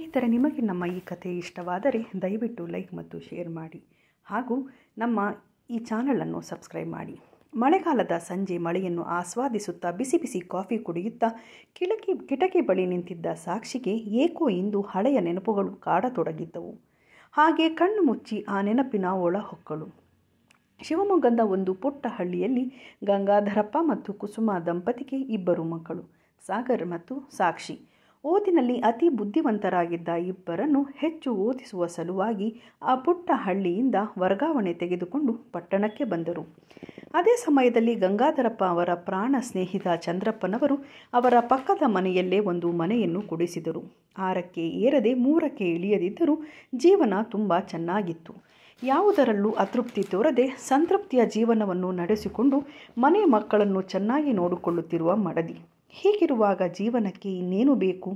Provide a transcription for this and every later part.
ಸ್ನೇಹಿತರೆ, ನಿಮಗೆ ನಮ್ಮ ಈ ಕಥೆ ಇಷ್ಟವಾದರೆ ದಯವಿಟ್ಟು ಲೈಕ್ ಮತ್ತು ಶೇರ್ ಮಾಡಿ ಹಾಗೂ ನಮ್ಮ ಈ ಚಾನಲನ್ನು ಸಬ್ಸ್ಕ್ರೈಬ್ ಮಾಡಿ. ಮಳೆಗಾಲದ ಸಂಜೆ ಮಳೆಯನ್ನು ಆಸ್ವಾದಿಸುತ್ತಾ ಬಿಸಿ ಬಿಸಿ ಕಾಫಿ ಕುಡಿಯುತ್ತಾ ಕಿಟಕಿ ಬಳಿ ನಿಂತಿದ್ದ ಸಾಕ್ಷಿಗೆ ಏಕೋ ಇಂದು ಹಳೆಯ ನೆನಪುಗಳು ಕಾಡತೊಡಗಿದ್ದವು. ಹಾಗೆ ಕಣ್ಣು ಮುಚ್ಚಿ ಆ ನೆನಪಿನ ಒಳ ಹೊಕ್ಕಳು. ಶಿವಮೊಗ್ಗದ ಒಂದು ಪುಟ್ಟ ಹಳ್ಳಿಯಲ್ಲಿ ಗಂಗಾಧರಪ್ಪ ಮತ್ತು ಕುಸುಮ ದಂಪತಿಗೆ ಇಬ್ಬರು ಮಕ್ಕಳು, ಸಾಗರ್ ಮತ್ತು ಸಾಕ್ಷಿ. ಓದಿನಲ್ಲಿ ಅತಿ ಬುದ್ಧಿವಂತರಾಗಿದ್ದ ಇಬ್ಬರನ್ನು ಹೆಚ್ಚು ಓದಿಸುವ ಸಲುವಾಗಿ ಆ ಪುಟ್ಟ ಹಳ್ಳಿಯಿಂದ ವರ್ಗಾವಣೆ ತೆಗೆದುಕೊಂಡು ಪಟ್ಟಣಕ್ಕೆ ಬಂದರು. ಅದೇ ಸಮಯದಲ್ಲಿ ಗಂಗಾಧರಪ್ಪ ಅವರ ಪ್ರಾಣ ಸ್ನೇಹಿತ ಚಂದ್ರಪ್ಪನವರು ಅವರ ಪಕ್ಕದ ಮನೆಯಲ್ಲೇ ಒಂದು ಮನೆಯನ್ನು ಕೊಡಿಸಿದರು. 6ಕ್ಕೆ ಏರದೆ 3ಕ್ಕೆ ಇಳಿಯದಿದ್ದರೂ ಜೀವನ ತುಂಬ ಚೆನ್ನಾಗಿತ್ತು. ಯಾವುದರಲ್ಲೂ ಅತೃಪ್ತಿ ತೋರದೆ ಸಂತೃಪ್ತಿಯ ಜೀವನವನ್ನು ನಡೆಸಿಕೊಂಡು ಮನೆ ಮಕ್ಕಳನ್ನು ಚೆನ್ನಾಗಿ ನೋಡಿಕೊಳ್ಳುತ್ತಿರುವ ಮಡದಿ. ಹೀಗಿರುವಾಗ ಜೀವನಕ್ಕೆ ಇನ್ನೇನು ಬೇಕು?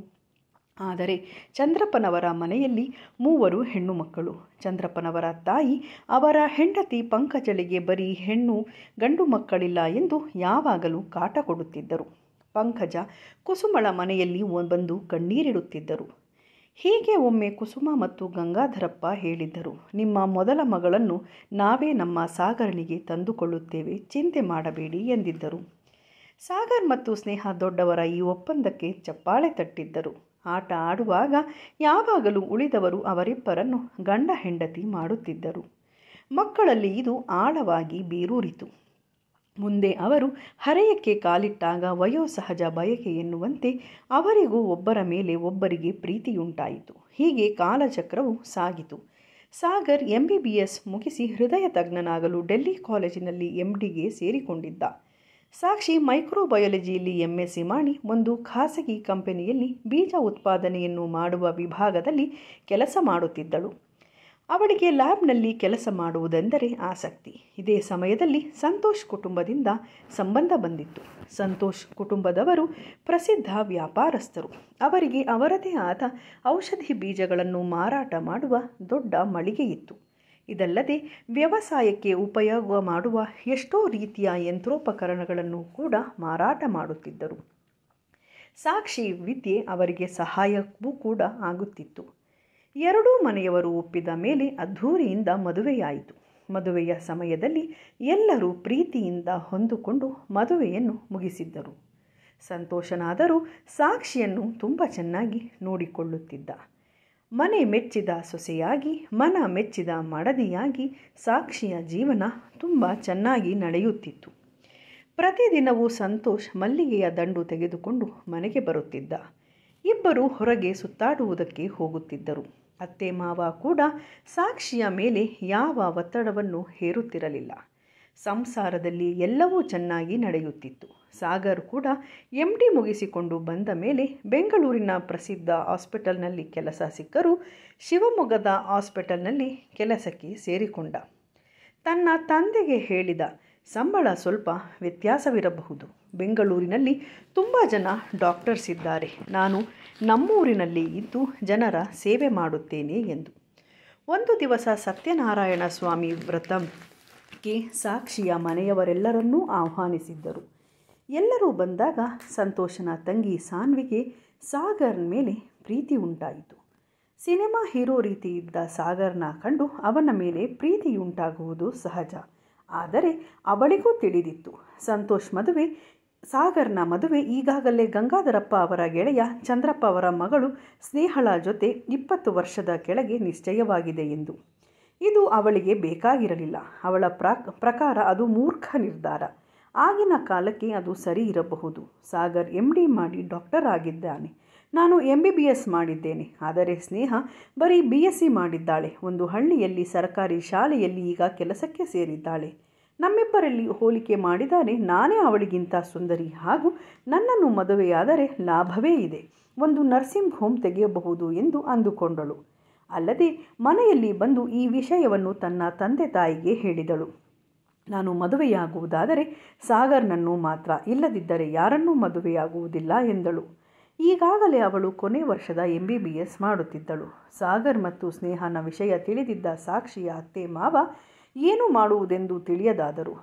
ಆದರೆ ಚಂದ್ರಪ್ಪನವರ ಮನೆಯಲ್ಲಿ 3 ಹೆಣ್ಣು ಮಕ್ಕಳು. ಚಂದ್ರಪ್ಪನವರ ತಾಯಿ ಅವರ ಹೆಂಡತಿ ಪಂಕಜಳಿಗೆ ಬರೀ ಗಂಡು ಮಕ್ಕಳಿಲ್ಲ ಎಂದು ಯಾವಾಗಲೂ ಕಾಟ ಕೊಡುತ್ತಿದ್ದರು. ಪಂಕಜ ಕುಸುಮಳ ಮನೆಯಲ್ಲಿ ಬಂದು ಕಣ್ಣೀರಿಡುತ್ತಿದ್ದರು. ಹೀಗೆ ಒಮ್ಮೆ ಕುಸುಮ ಮತ್ತು ಗಂಗಾಧರಪ್ಪ ಹೇಳಿದ್ದರು, ನಿಮ್ಮ ಮೊದಲ ಮಗಳನ್ನು ನಾವೇ ನಮ್ಮ ಸಾಗರನಿಗೆ ತಂದುಕೊಳ್ಳುತ್ತೇವೆ, ಚಿಂತೆ ಮಾಡಬೇಡಿ ಎಂದಿದ್ದರು. ಸಾಗರ್ ಮತ್ತು ಸ್ನೇಹ ದೊಡ್ಡವರ ಈ ಒಪ್ಪಂದಕ್ಕೆ ಚಪ್ಪಾಳೆ ತಟ್ಟಿದ್ದರು. ಆಟ ಆಡುವಾಗ ಯಾವಾಗಲೂ ಉಳಿದವರು ಅವರಿಬ್ಬರನ್ನು ಗಂಡ ಹೆಂಡತಿ ಮಾಡುತ್ತಿದ್ದರು. ಮಕ್ಕಳಲ್ಲಿ ಇದು ಆಳವಾಗಿ ಬೇರೂರಿತು. ಮುಂದೆ ಅವರು ಹರೆಯಕ್ಕೆ ಕಾಲಿಟ್ಟಾಗ ವಯೋಸಹಜ ಬಯಕೆ ಎನ್ನುವಂತೆ ಅವರಿಗೂ ಒಬ್ಬರ ಮೇಲೆ ಒಬ್ಬರಿಗೆ ಪ್ರೀತಿಯುಂಟಾಯಿತು. ಹೀಗೆ ಕಾಲಚಕ್ರವು ಸಾಗಿತು. ಸಾಗರ್ MBBS ಮುಗಿಸಿ ಹೃದಯ ತಜ್ಞನಾಗಲು ಡೆಲ್ಲಿ ಕಾಲೇಜಿನಲ್ಲಿ MDಗೆ ಸೇರಿಕೊಂಡಿದ್ದ. ಸಾಕ್ಷಿ ಮೈಕ್ರೋಬಯಾಲಜಿಯಲ್ಲಿ MSc ಮಾಡಿ ಒಂದು ಖಾಸಗಿ ಕಂಪನಿಯಲ್ಲಿ ಬೀಜ ಉತ್ಪಾದನೆಯನ್ನು ಮಾಡುವ ವಿಭಾಗದಲ್ಲಿ ಕೆಲಸ ಮಾಡುತ್ತಿದ್ದಳು. ಅವಳಿಗೆ ಲ್ಯಾಬ್ನಲ್ಲಿ ಕೆಲಸ ಮಾಡುವುದೆಂದರೆ ಆಸಕ್ತಿ. ಇದೇ ಸಮಯದಲ್ಲಿ ಸಂತೋಷ್ ಕುಟುಂಬದಿಂದ ಸಂಬಂಧ ಬಂದಿತ್ತು. ಸಂತೋಷ್ ಕುಟುಂಬದವರು ಪ್ರಸಿದ್ಧ ವ್ಯಾಪಾರಸ್ಥರು. ಅವರಿಗೆ ಅವರದೇ ಆದ ಔಷಧಿ ಬೀಜಗಳನ್ನು ಮಾರಾಟ ಮಾಡುವ ದೊಡ್ಡ ಮಳಿಗೆಯಿತ್ತು. ಇದಲ್ಲದೆ ವ್ಯವಸಾಯಕ್ಕೆ ಉಪಯೋಗ ಮಾಡುವ ಎಷ್ಟೋ ರೀತಿಯ ಯಂತ್ರೋಪಕರಣಗಳನ್ನು ಕೂಡ ಮಾರಾಟ ಮಾಡುತ್ತಿದ್ದರು. ಸಾಕ್ಷಿ ವಿದ್ಯೆ ಅವರಿಗೆ ಸಹಾಯವೂ ಕೂಡ ಆಗುತ್ತಿತ್ತು. ಎರಡೂ ಮನೆಯವರು ಒಪ್ಪಿದ ಮೇಲೆ ಅದ್ಧೂರಿಯಿಂದ ಮದುವೆಯಾಯಿತು. ಮದುವೆಯ ಸಮಯದಲ್ಲಿ ಎಲ್ಲರೂ ಪ್ರೀತಿಯಿಂದ ಹೊಂದಿಕೊಂಡು ಮದುವೆಯನ್ನು ಮುಗಿಸಿದ್ದರು. ಸಂತೋಷನಾದರೂ ಸಾಕ್ಷಿಯನ್ನು ತುಂಬ ಚೆನ್ನಾಗಿ ನೋಡಿಕೊಳ್ಳುತ್ತಿದ್ದ. ಮನೆ ಮೆಚ್ಚಿದ ಸೊಸೆಯಾಗಿ ಮನ ಮೆಚ್ಚಿದ ಮಡದಿಯಾಗಿ ಸಾಕ್ಷಿಯ ಜೀವನ ತುಂಬ ಚೆನ್ನಾಗಿ ನಡೆಯುತ್ತಿತ್ತು. ಪ್ರತಿದಿನವೂ ಸಂತೋಷ್ ಮಲ್ಲಿಗೆಯ ದಂಡು ತೆಗೆದುಕೊಂಡು ಮನೆಗೆ ಬರುತ್ತಿದ್ದ. ಇಬ್ಬರು ಹೊರಗೆ ಸುತ್ತಾಡುವುದಕ್ಕೆ ಹೋಗುತ್ತಿದ್ದರು. ಅತ್ತೆ ಮಾವ ಕೂಡ ಸಾಕ್ಷಿಯ ಮೇಲೆ ಯಾವ ಒತ್ತಡವನ್ನು ಹೇರುತ್ತಿರಲಿಲ್ಲ. ಸಂಸಾರದಲ್ಲಿ ಎಲ್ಲವೂ ಚೆನ್ನಾಗಿ ನಡೆಯುತ್ತಿತ್ತು. ಸಾಗರ್ ಕೂಡ MD ಮುಗಿಸಿಕೊಂಡು ಬಂದ ಮೇಲೆ ಬೆಂಗಳೂರಿನ ಪ್ರಸಿದ್ಧ ಹಾಸ್ಪಿಟಲ್ನಲ್ಲಿ ಕೆಲಸ ಸಿಕ್ಕರೂ ಶಿವಮೊಗ್ಗದ ಹಾಸ್ಪಿಟಲ್ನಲ್ಲಿ ಕೆಲಸಕ್ಕೆ ಸೇರಿಕೊಂಡ. ತನ್ನ ತಂದೆಗೆ ಹೇಳಿದ, ಸಂಬಳ ಸ್ವಲ್ಪ ವ್ಯತ್ಯಾಸವಿರಬಹುದು, ಬೆಂಗಳೂರಿನಲ್ಲಿ ತುಂಬ ಜನ ಡಾಕ್ಟರ್ಸ್ ಇದ್ದಾರೆ, ನಾನು ನಮ್ಮೂರಿನಲ್ಲಿ ಇದ್ದು ಜನರ ಸೇವೆ ಮಾಡುತ್ತೇನೆ ಎಂದು. ಒಂದು ದಿವಸ ಸತ್ಯನಾರಾಯಣ ಸ್ವಾಮಿ ವ್ರತಕ್ಕೆ ಸಾಕ್ಷಿಯ ಮನೆಯವರೆಲ್ಲರನ್ನೂ ಆಹ್ವಾನಿಸಿದ್ದರು. ಎಲ್ಲರೂ ಬಂದಾಗ ಸಂತೋಷನ ತಂಗಿ ಸಾನ್ವಿಗೆ ಸಾಗರ್ ಮೇಲೆ ಪ್ರೀತಿ ಉಂಟಾಯಿತು. ಸಿನಿಮಾ ಹೀರೋ ರೀತಿ ಇದ್ದ ಸಾಗರ್ನ ಕಂಡು ಅವನ ಮೇಲೆ ಪ್ರೀತಿಯುಂಟಾಗುವುದು ಸಹಜ. ಆದರೆ ಅವಳಿಗೂ ತಿಳಿದಿತ್ತು, ಸಾಗರ್ನ ಮದುವೆ ಈಗಾಗಲೇ ಗಂಗಾಧರಪ್ಪ ಅವರ ಗೆಳೆಯ ಚಂದ್ರಪ್ಪ ಅವರ ಮಗಳು ಸ್ನೇಹಳ ಜೊತೆ 20 ವರ್ಷದ ಕೆಳಗೆ ನಿಶ್ಚಯವಾಗಿದೆ ಎಂದು. ಇದು ಅವಳಿಗೆ ಬೇಕಾಗಿರಲಿಲ್ಲ. ಅವಳ ಪ್ರಕಾರ ಅದು ಮೂರ್ಖ ನಿರ್ಧಾರ. ಆಗಿನ ಕಾಲಕ್ಕೆ ಅದು ಸರಿ ಇರಬಹುದು. ಸಾಗರ್ MD ಮಾಡಿ ಡಾಕ್ಟರ್ ಆಗಿದ್ದಾನೆ, ನಾನು MBBS ಮಾಡಿದ್ದೇನೆ. ಆದರೆ ಸ್ನೇಹ ಬರೀ BSc ಮಾಡಿದ್ದಾಳೆ. ಒಂದು ಹಳ್ಳಿಯಲ್ಲಿ ಸರ್ಕಾರಿ ಶಾಲೆಯಲ್ಲಿ ಈಗ ಕೆಲಸಕ್ಕೆ ಸೇರಿದ್ದಾಳೆ. ನಮ್ಮಿಬ್ಬರಲ್ಲಿ ಹೋಲಿಕೆ ಮಾಡಿದರೆ ನಾನೇ ಅವಳಿಗಿಂತ ಸುಂದರಿ ಹಾಗೂ ನನ್ನನ್ನು ಮದುವೆಯಾದರೆ ಲಾಭವೇ ಇದೆ. ಒಂದು ನರ್ಸಿಂಗ್ ಹೋಮ್ ತೆಗೆಯಬಹುದು ಎಂದು ಅಂದುಕೊಂಡಳು. ಅಲ್ಲದೆ ಮನೆಯಲ್ಲಿ ಬಂದು ಈ ವಿಷಯವನ್ನು ತನ್ನ ತಂದೆ ತಾಯಿಗೆ ಹೇಳಿದಳು. ನಾನು ಮದುವೆಯಾಗುವುದಾದರೆ ಸಾಗರ್ನನ್ನು ಮಾತ್ರ, ಇಲ್ಲದಿದ್ದರೆ ಯಾರನ್ನೂ ಮದುವೆಯಾಗುವುದಿಲ್ಲ ಎಂದಳು. ಈಗಾಗಲೇ ಅವಳು ಕೊನೆ ವರ್ಷದ MBBS ಮಾಡುತ್ತಿದ್ದಳು. ಸಾಗರ್ ಮತ್ತು ಸ್ನೇಹನ ವಿಷಯ ತಿಳಿದಿದ್ದ ಸಾಕ್ಷಿಯ ಅತ್ತೆ ಮಾವ ಏನು ಮಾಡುವುದೆಂದು ತಿಳಿಯದಾದರು.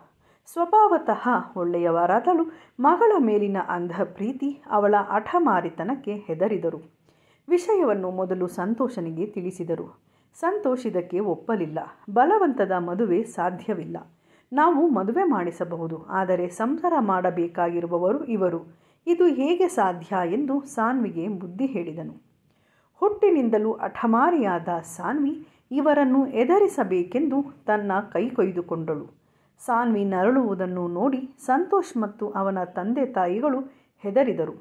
ಸ್ವಭಾವತಃ ಒಳ್ಳೆಯವರಾದಳು ಮಗಳ ಮೇಲಿನ ಅಂಧ ಪ್ರೀತಿ ಅವಳ ಹಠಮಾರಿತನಕ್ಕೆ ಹೆದರಿದರು. ವಿಷಯವನ್ನು ಮೊದಲು ಸಂತೋಷನಿಗೆ ತಿಳಿಸಿದರು. ಸಂತೋಷ್ ಇದಕ್ಕೆ ಒಪ್ಪಲಿಲ್ಲ. ಬಲವಂತದ ಮದುವೆ ಸಾಧ್ಯವಿಲ್ಲ. ನಾವು ಮದುವೆ ಮಾಡಿಸಬಹುದು, ಆದರೆ ಸಂಸಾರ ಮಾಡಬೇಕಾಗಿರುವವರು ಇವರು. ಇದು ಹೇಗೆ ಸಾಧ್ಯ ಎಂದು ಸಾನ್ವಿಗೆ ಬುದ್ಧಿ ಹೇಳಿದನು. ಹುಟ್ಟಿನಿಂದಲೂ ಹಠಮಾರಿಯಾದ ಸಾನ್ವಿ ಇವರನ್ನು ಎದುರಿಸಬೇಕೆಂದು ತನ್ನ ಕೈ ಕೊಯ್ದುಕೊಂಡಳು. ಸಾನ್ವಿ ನರಳುವುದನ್ನು ನೋಡಿ ಸಂತೋಷ್ ಮತ್ತು ಅವನ ತಂದೆ ತಾಯಿಗಳು ಹೆದರಿದರು.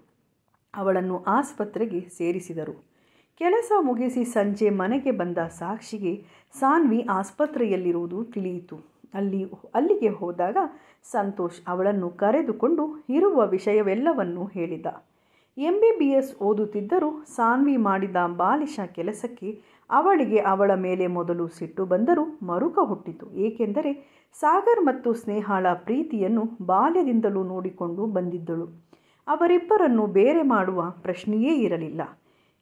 ಅವಳನ್ನು ಆಸ್ಪತ್ರೆಗೆ ಸೇರಿಸಿದರು. ಕೆಲಸ ಮುಗಿಸಿ ಸಂಜೆ ಮನೆಗೆ ಬಂದ ಸಾಕ್ಷಿಗೆ ಸಾನ್ವಿ ಆಸ್ಪತ್ರೆಯಲ್ಲಿರುವುದು ತಿಳಿಯಿತು. ಅಲ್ಲಿಗೆ ಹೋದಾಗ ಸಂತೋಷ್ ಅವಳನ್ನು ಕರೆದುಕೊಂಡು ಇರುವ ವಿಷಯವೆಲ್ಲವನ್ನೂ ಹೇಳಿದ. MBBS ಓದುತ್ತಿದ್ದರೂ ಸಾನ್ವಿ ಮಾಡಿದ ಬಾಲಿಶ ಕೆಲಸಕ್ಕೆ ಅವಳಿಗೆ ಅವಳ ಮೇಲೆ ಮೊದಲು ಸಿಟ್ಟು ಬಂದರೂ ಮರುಕ ಹುಟ್ಟಿತು. ಏಕೆಂದರೆ ಸಾಗರ್ ಮತ್ತು ಸ್ನೇಹಾಳ ಪ್ರೀತಿಯನ್ನು ಬಾಲ್ಯದಿಂದಲೂ ನೋಡಿಕೊಂಡು ಬಂದಿದ್ದಳು. ಅವರಿಬ್ಬರನ್ನು ಬೇರೆ ಮಾಡುವ ಪ್ರಶ್ನೆಯೇ ಇರಲಿಲ್ಲ.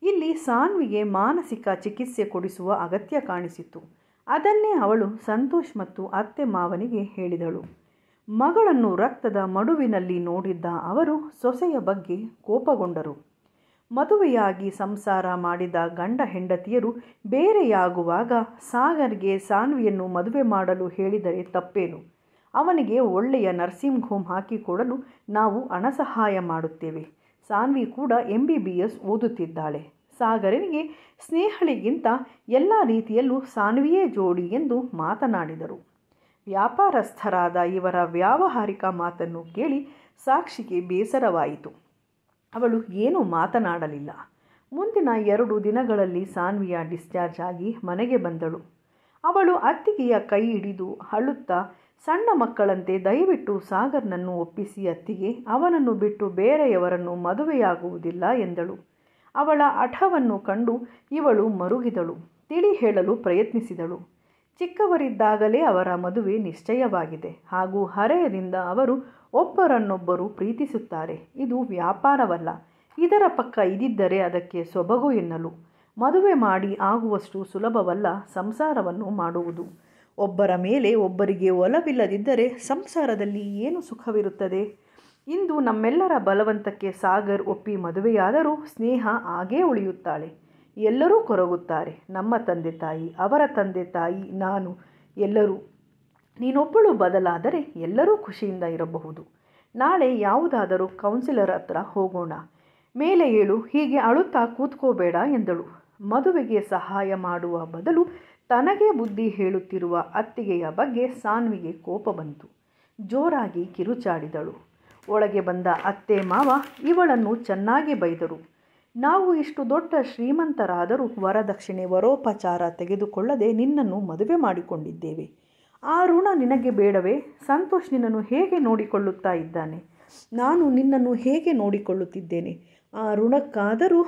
ಇಲ್ಲಿ ಸಾನ್ವಿಗೆ ಮಾನಸಿಕ ಚಿಕಿತ್ಸೆ ಕೊಡಿಸುವ ಅಗತ್ಯ ಕಾಣಿಸಿತು. ಅದನ್ನೇ ಅವಳು ಸಂತೋಷ್ ಮತ್ತು ಅತ್ತೆ ಮಾವನಿಗೆ ಹೇಳಿದಳು. ಮಗಳನ್ನು ರಕ್ತದ ಮಡುವಿನಲ್ಲಿ ನೋಡಿದ್ದ ಅವರು ಸೊಸೆಯ ಬಗ್ಗೆ ಕೋಪಗೊಂಡರು. ಮದುವೆಯಾಗಿ ಸಂಸಾರ ಮಾಡಿದ ಗಂಡ ಹೆಂಡತಿಯರು ಬೇರೆಯಾಗುವಾಗ ಸಾಗರ್ಗೆ ಸಾನ್ವಿಯನ್ನು ಮದುವೆ ಮಾಡಲು ಹೇಳಿದರೆ ತಪ್ಪೇನು? ಅವನಿಗೆ ಒಳ್ಳೆಯ ನರ್ಸಿಂಗ್ ಹೋಮ್ ಹಾಕಿಕೊಡಲು ನಾವು ಹಣ ಸಹಾಯ ಮಾಡುತ್ತೇವೆ. ಸಾನ್ವಿ ಕೂಡ MBBS ಓದುತ್ತಿದ್ದಾಳೆ. ಸಾಗರನಿಗೆ ಸ್ನೇಹಳಿಗಿಂತ ಎಲ್ಲ ರೀತಿಯಲ್ಲೂ ಸಾನ್ವಿಯೇ ಜೋಡಿ ಎಂದು ಮಾತನಾಡಿದರು. ವ್ಯಾಪಾರಸ್ಥರಾದ ಇವರ ವ್ಯಾವಹಾರಿಕ ಮಾತನ್ನು ಕೇಳಿ ಸಾಕ್ಷಿಗೆ ಬೇಸರವಾಯಿತು. ಅವಳು ಏನೂ ಮಾತನಾಡಲಿಲ್ಲ. ಮುಂದಿನ 2 ದಿನಗಳಲ್ಲಿ ಸಾನ್ವಿಯ ಡಿಸ್ಚಾರ್ಜ್ ಆಗಿ ಮನೆಗೆ ಬಂದಳು. ಅವಳು ಅತ್ತಿಗೆಯ ಕೈ ಹಿಡಿದು ಅಳುತ್ತಾ ಸಣ್ಣ ಮಕ್ಕಳಂತೆ ದಯವಿಟ್ಟು ಸಾಗರ್ನನ್ನು ಒಪ್ಪಿಸಿ ಅತ್ತಿಗೆ, ಅವನನ್ನು ಬಿಟ್ಟು ಬೇರೆಯವರನ್ನು ಮದುವೆಯಾಗುವುದಿಲ್ಲ ಎಂದಳು. ಅವಳ ಹಠವನ್ನು ಕಂಡು ಇವಳು ಮರುಗಿದಳು. ತಿಳಿ ಹೇಳಲು ಪ್ರಯತ್ನಿಸಿದಳು. ಚಿಕ್ಕವರಿದ್ದಾಗಲೇ ಅವರ ಮದುವೆ ನಿಶ್ಚಯವಾಗಿದೆ ಹಾಗೂ ಹರೆಯದಿಂದ ಅವರು ಒಬ್ಬರನ್ನೊಬ್ಬರು ಪ್ರೀತಿಸುತ್ತಾರೆ. ಇದು ವ್ಯಾಪಾರವಲ್ಲ. ಇದರ ಪಕ್ಕ ಇದಿದ್ದರೆ ಅದಕ್ಕೆ ಸೊಬಗು ಎನ್ನಲು. ಮದುವೆ ಮಾಡಿ ಆಗುವಷ್ಟು ಸುಲಭವಲ್ಲ ಸಂಸಾರವನ್ನು ಮಾಡುವುದು. ಒಬ್ಬರ ಮೇಲೆ ಒಬ್ಬರಿಗೆ ಒಲವಿಲ್ಲದಿದ್ದರೆ ಸಂಸಾರದಲ್ಲಿ ಏನು ಸುಖವಿರುತ್ತದೆ? ಇಂದು ನಮ್ಮೆಲ್ಲರ ಬಲವಂತಕ್ಕೆ ಸಾಗರ್ ಒಪ್ಪಿ ಮದುವೆಯಾದರೂ ಸ್ನೇಹ ಹಾಗೇ ಉಳಿಯುತ್ತಾಳೆ. ಎಲ್ಲರೂ ಕೊರಗುತ್ತಾರೆ. ನಮ್ಮ ತಂದೆ ತಾಯಿ, ಅವರ ತಂದೆ ತಾಯಿ, ನಾನು, ಎಲ್ಲರೂ. ನೀನೊಬ್ಬಳು ಬದಲಾದರೆ ಎಲ್ಲರೂ ಖುಷಿಯಿಂದ ಇರಬಹುದು. ನಾಳೆ ಯಾವುದಾದರೂ ಕೌನ್ಸಿಲರ್ ಹತ್ರ ಹೋಗೋಣ. ಮೇಲೆ ಏಳು, ಹೀಗೆ ಅಳುತ್ತಾ ಕೂತ್ಕೋಬೇಡ ಎಂದಳು. ಮದುವೆಗೆ ಸಹಾಯ ಮಾಡುವ ಬದಲು ತನಗೇ ಬುದ್ಧಿ ಹೇಳುತ್ತಿರುವ ಅತ್ತಿಗೆಯ ಬಗ್ಗೆ ಸಾನ್ವಿಗೆ ಕೋಪ ಬಂತು. ಜೋರಾಗಿ ಕಿರುಚಾಡಿದಳು. ಒಳಗೆ ಬಂದ ಅತ್ತೆ ಮಾವ ಇವಳನ್ನು ಚೆನ್ನಾಗಿ ಬೈದರು. ನಾವು ಇಷ್ಟು ದೊಡ್ಡ ಶ್ರೀಮಂತರಾದರೂ ವರದಕ್ಷಿಣೆ ವರೋಪಚಾರ ತೆಗೆದುಕೊಳ್ಳದೆ ನಿನ್ನನ್ನು ಮದುವೆ ಮಾಡಿಕೊಂಡಿದ್ದೇವೆ. ಆ ಋಣ ನಿನಗೆ ಬೇಡವೇ? ಸಂತೋಷ್ ನಿನ್ನನ್ನು ಹೇಗೆ ನೋಡಿಕೊಳ್ಳುತ್ತಾ ಇದ್ದಾನೆ? ನಾನು ನಿನ್ನನ್ನು ಹೇಗೆ ನೋಡಿಕೊಳ್ಳುತ್ತಿದ್ದೇನೆ? ಆ ಋಣಕ್ಕಾದರೂ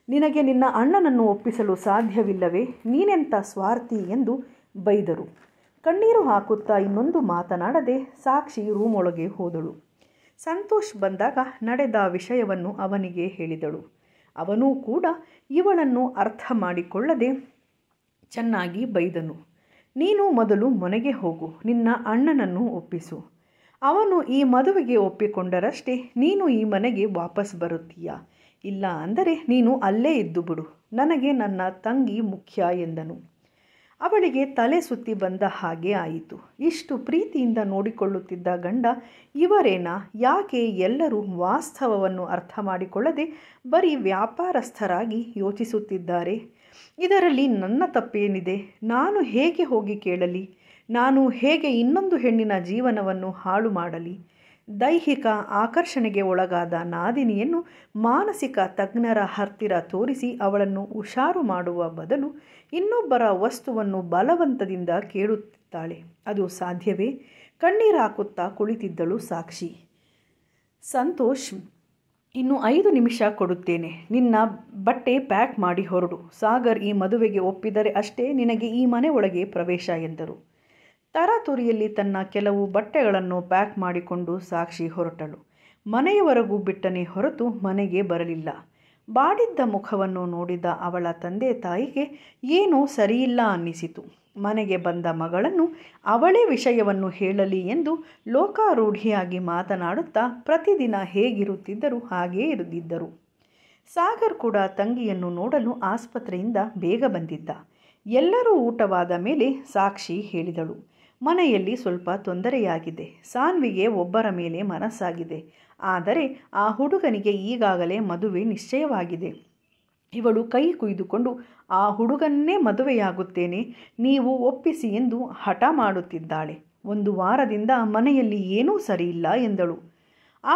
ನಿನಗೆ ನಿನ್ನ ಅಣ್ಣನನ್ನು ಒಪ್ಪಿಸಲು ಸಾಧ್ಯವಿಲ್ಲವೇ? ನೀನೆಂಥ ಸ್ವಾರ್ಥಿ ಎಂದು ಬೈದರು. ಕಣ್ಣೀರು ಹಾಕುತ್ತಾ ಇನ್ನೊಂದು ಮಾತನಾಡದೆ ಸಾಕ್ಷಿ ರೂಮ್ ಒಳಗೆ ಹೋದಳು. ಸಂತೋಷ್ ಬಂದಾಗ ನಡೆದ ವಿಷಯವನ್ನು ಅವನಿಗೆ ಹೇಳಿದಳು. ಅವನೂ ಕೂಡ ಇವಳನ್ನು ಅರ್ಥ ಮಾಡಿಕೊಳ್ಳದೆ ಚೆನ್ನಾಗಿ ಬೈದನು. ನೀನು ಮೊದಲು ಮನೆಗೆ ಹೋಗು, ನಿನ್ನ ಅಣ್ಣನನ್ನು ಒಪ್ಪಿಸು. ಅವನು ಈ ಮದುವೆಗೆ ಒಪ್ಪಿಕೊಂಡರಷ್ಟೇ ನೀನು ಈ ಮನೆಗೆ ವಾಪಸ್ ಬರುತ್ತೀಯಾ? ಇಲ್ಲ ಅಂದರೆ ನೀನು ಅಲ್ಲೇ ಇದ್ದು ಬಿಡು. ನನಗೆ ನನ್ನ ತಂಗಿ ಮುಖ್ಯ ಎಂದನು. ಅವಳಿಗೆ ತಲೆ ಸುತ್ತಿ ಬಂದ ಹಾಗೆ ಆಯಿತು. ಇಷ್ಟು ಪ್ರೀತಿಯಿಂದ ನೋಡಿಕೊಳ್ಳುತ್ತಿದ್ದ ಗಂಡ ಇವರೇನಾ? ಯಾಕೆ ಎಲ್ಲರೂ ವಾಸ್ತವವನ್ನು ಅರ್ಥ ಮಾಡಿಕೊಳ್ಳದೆ ಬರೀ ವ್ಯಾಪಾರಸ್ಥರಾಗಿ ಯೋಚಿಸುತ್ತಿದ್ದಾರೆ? ಇದರಲ್ಲಿ ನನ್ನ ತಪ್ಪೇನಿದೆ? ನಾನು ಹೇಗೆ ಹೋಗಿ ಕೇಳಲಿ? ನಾನು ಹೇಗೆ ಇನ್ನೊಂದು ಹೆಣ್ಣಿನ ಜೀವನವನ್ನು ಹಾಳು ಮಾಡಲಿ? ದೈಹಿಕ ಆಕರ್ಷಣೆಗೆ ಒಳಗಾದ ನಾದಿನಿಯನ್ನು ಮಾನಸಿಕ ತಜ್ಞರ ಹತ್ತಿರ ತೋರಿಸಿ ಅವಳನ್ನು ಹುಷಾರು ಮಾಡುವ ಬದಲು ಇನ್ನೊಬ್ಬರ ವಸ್ತುವನ್ನು ಬಲವಂತದಿಂದ ಕೇಳುತ್ತಿದ್ದಾಳೆ. ಅದು ಸಾಧ್ಯವೇ? ಕಣ್ಣೀರು ಹಾಕುತ್ತಾ ಕುಳಿತಿದ್ದಳು ಸಾಕ್ಷಿ. ಸಂತೋಷ್, ಇನ್ನು 5 ನಿಮಿಷ ಕೊಡುತ್ತೇನೆ. ನಿನ್ನ ಬಟ್ಟೆ ಪ್ಯಾಕ್ ಮಾಡಿ ಹೊರಡು. ಸಾಗರ್ ಈ ಮದುವೆಗೆ ಒಪ್ಪಿದರೆ ಅಷ್ಟೇ ನಿನಗೆ ಈ ಮನೆ ಒಳಗೆ ಪ್ರವೇಶ ಎಂದರು. ತರಾತುರಿಯಲ್ಲಿ ತನ್ನ ಕೆಲವು ಬಟ್ಟೆಗಳನ್ನು ಪ್ಯಾಕ್ ಮಾಡಿಕೊಂಡು ಸಾಕ್ಷಿ ಹೊರಟಳು. ಮನೆಯವರೆಗೂ ಬಿಟ್ಟನೇ ಹೊರತು ಮನೆಗೆ ಬರಲಿಲ್ಲ. ಬಾಡಿದ್ದ ಮುಖವನ್ನು ನೋಡಿದ ಅವಳ ತಂದೆ ತಾಯಿಗೆ ಏನೋ ಸರಿಯಿಲ್ಲ ಅನ್ನಿಸಿತು. ಮನೆಗೆ ಬಂದ ಮಗಳನ್ನು ಅವಳೇ ವಿಷಯವನ್ನು ಹೇಳಲಿ ಎಂದು ಲೋಕಾರೂಢಿಯಾಗಿ ಮಾತನಾಡುತ್ತಾ ಪ್ರತಿದಿನ ಹೇಗಿರುತ್ತಿದ್ದರೂ ಹಾಗೇ ಇರುತ್ತಿದ್ದರು. ಸಾಗರ್ ಕೂಡ ತಂಗಿಯನ್ನು ನೋಡಲು ಆಸ್ಪತ್ರೆಯಿಂದ ಬೇಗ ಬಂದಿದ್ದ. ಎಲ್ಲರೂ ಊಟವಾದ ಮೇಲೆ ಸಾಕ್ಷಿ ಹೇಳಿದಳು, ಮನೆಯಲ್ಲಿ ಸ್ವಲ್ಪ ತೊಂದರೆಯಾಗಿದೆ. ಸಾನ್ವಿಗೆ ಒಬ್ಬರ ಮೇಲೆ ಮನಸ್ಸಾಗಿದೆ. ಆದರೆ ಆ ಹುಡುಗನಿಗೆ ಈಗಾಗಲೇ ಮದುವೆ ನಿಶ್ಚಯವಾಗಿದೆ. ಇವಳು ಕೈ ಕುಯ್ದುಕೊಂಡು ಆ ಹುಡುಗನ್ನೇ ಮದುವೆಯಾಗುತ್ತೇನೆ, ನೀವು ಒಪ್ಪಿಸಿ ಎಂದು ಹಠ ಮಾಡುತ್ತಿದ್ದಾಳೆ. 1 ವಾರದಿಂದ ಮನೆಯಲ್ಲಿ ಏನೂ ಸರಿಯಿಲ್ಲ ಎಂದಳು. ಆ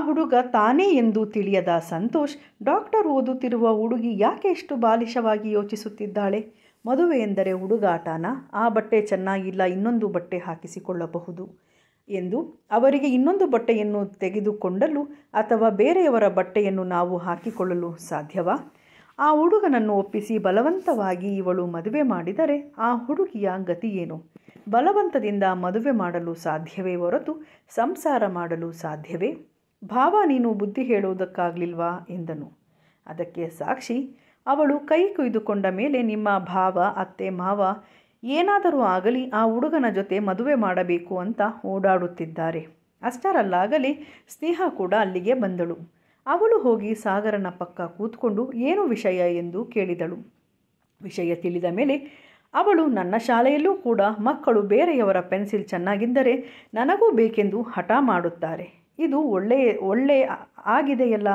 ಹುಡುಗ ತಾನೇ ಎಂದು ತಿಳಿಯದ ಸಂತೋಷ್, ಡಾಕ್ಟರ್ ಓದುತ್ತಿರುವ ಹುಡುಗಿ ಯಾಕೆ ಇಷ್ಟು ಬಾಲಿಶವಾಗಿ ಯೋಚಿಸುತ್ತಿದ್ದಾಳೆ? ಮದುವೆ ಎಂದರೆ ಹುಡುಗಾಟನ? ಆ ಬಟ್ಟೆ ಚೆನ್ನಾಗಿಲ್ಲ, ಇನ್ನೊಂದು ಬಟ್ಟೆ ಹಾಕಿಸಿಕೊಳ್ಳಬಹುದು ಎಂದು. ಅವರಿಗೆ ಇನ್ನೊಂದು ಬಟ್ಟೆಯನ್ನು ತೆಗೆದುಕೊಂಡಲು ಅಥವಾ ಬೇರೆಯವರ ಬಟ್ಟೆಯನ್ನು ನಾವು ಹಾಕಿಕೊಳ್ಳಲು ಸಾಧ್ಯವಾ? ಆ ಹುಡುಗನನ್ನು ಒಪ್ಪಿಸಿ ಬಲವಂತವಾಗಿ ಇವಳು ಮದುವೆ ಮಾಡಿದರೆ ಆ ಹುಡುಗಿಯ ಗತಿಯೇನು? ಬಲವಂತದಿಂದ ಮದುವೆ ಮಾಡಲು ಸಾಧ್ಯವೇ ಹೊರತು ಸಂಸಾರ ಮಾಡಲು ಸಾಧ್ಯವೇ? ಭಾವ, ನೀನು ಬುದ್ಧಿ ಹೇಳುವುದಕ್ಕಾಗಲಿಲ್ವಾ ಎಂದನು. ಅದಕ್ಕೆ ಸಾಕ್ಷಿ, ಅವಳು ಕೈ ಕುಯ್ದುಕೊಂಡ ಮೇಲೆ ನಿಮ್ಮ ಭಾವ, ಅತ್ತೆ, ಮಾವ ಏನಾದರೂ ಆಗಲಿ ಆ ಹುಡುಗನ ಜೊತೆ ಮದುವೆ ಮಾಡಬೇಕು ಅಂತ ಓಡಾಡುತ್ತಿದ್ದಾರೆ. ಅಷ್ಟರಲ್ಲಾಗಲೇ ಸ್ನೇಹ ಕೂಡ ಅಲ್ಲಿಗೆ ಬಂದಳು. ಅವಳು ಹೋಗಿ ಸಾಗರನ ಪಕ್ಕ ಕೂತ್ಕೊಂಡು ಏನು ವಿಷಯ ಎಂದು ಕೇಳಿದಳು. ವಿಷಯ ತಿಳಿದ ಮೇಲೆ ಅವಳು, ನನ್ನ ಶಾಲೆಯಲ್ಲೂ ಕೂಡ ಮಕ್ಕಳು ಬೇರೆಯವರ ಪೆನ್ಸಿಲ್ ಚೆನ್ನಾಗಿದ್ದರೆ ನನಗೂ ಬೇಕೆಂದು ಹಠ ಮಾಡುತ್ತಾರೆ. ಇದು ಒಳ್ಳೆ ಆಗಿದೆಯಲ್ಲ.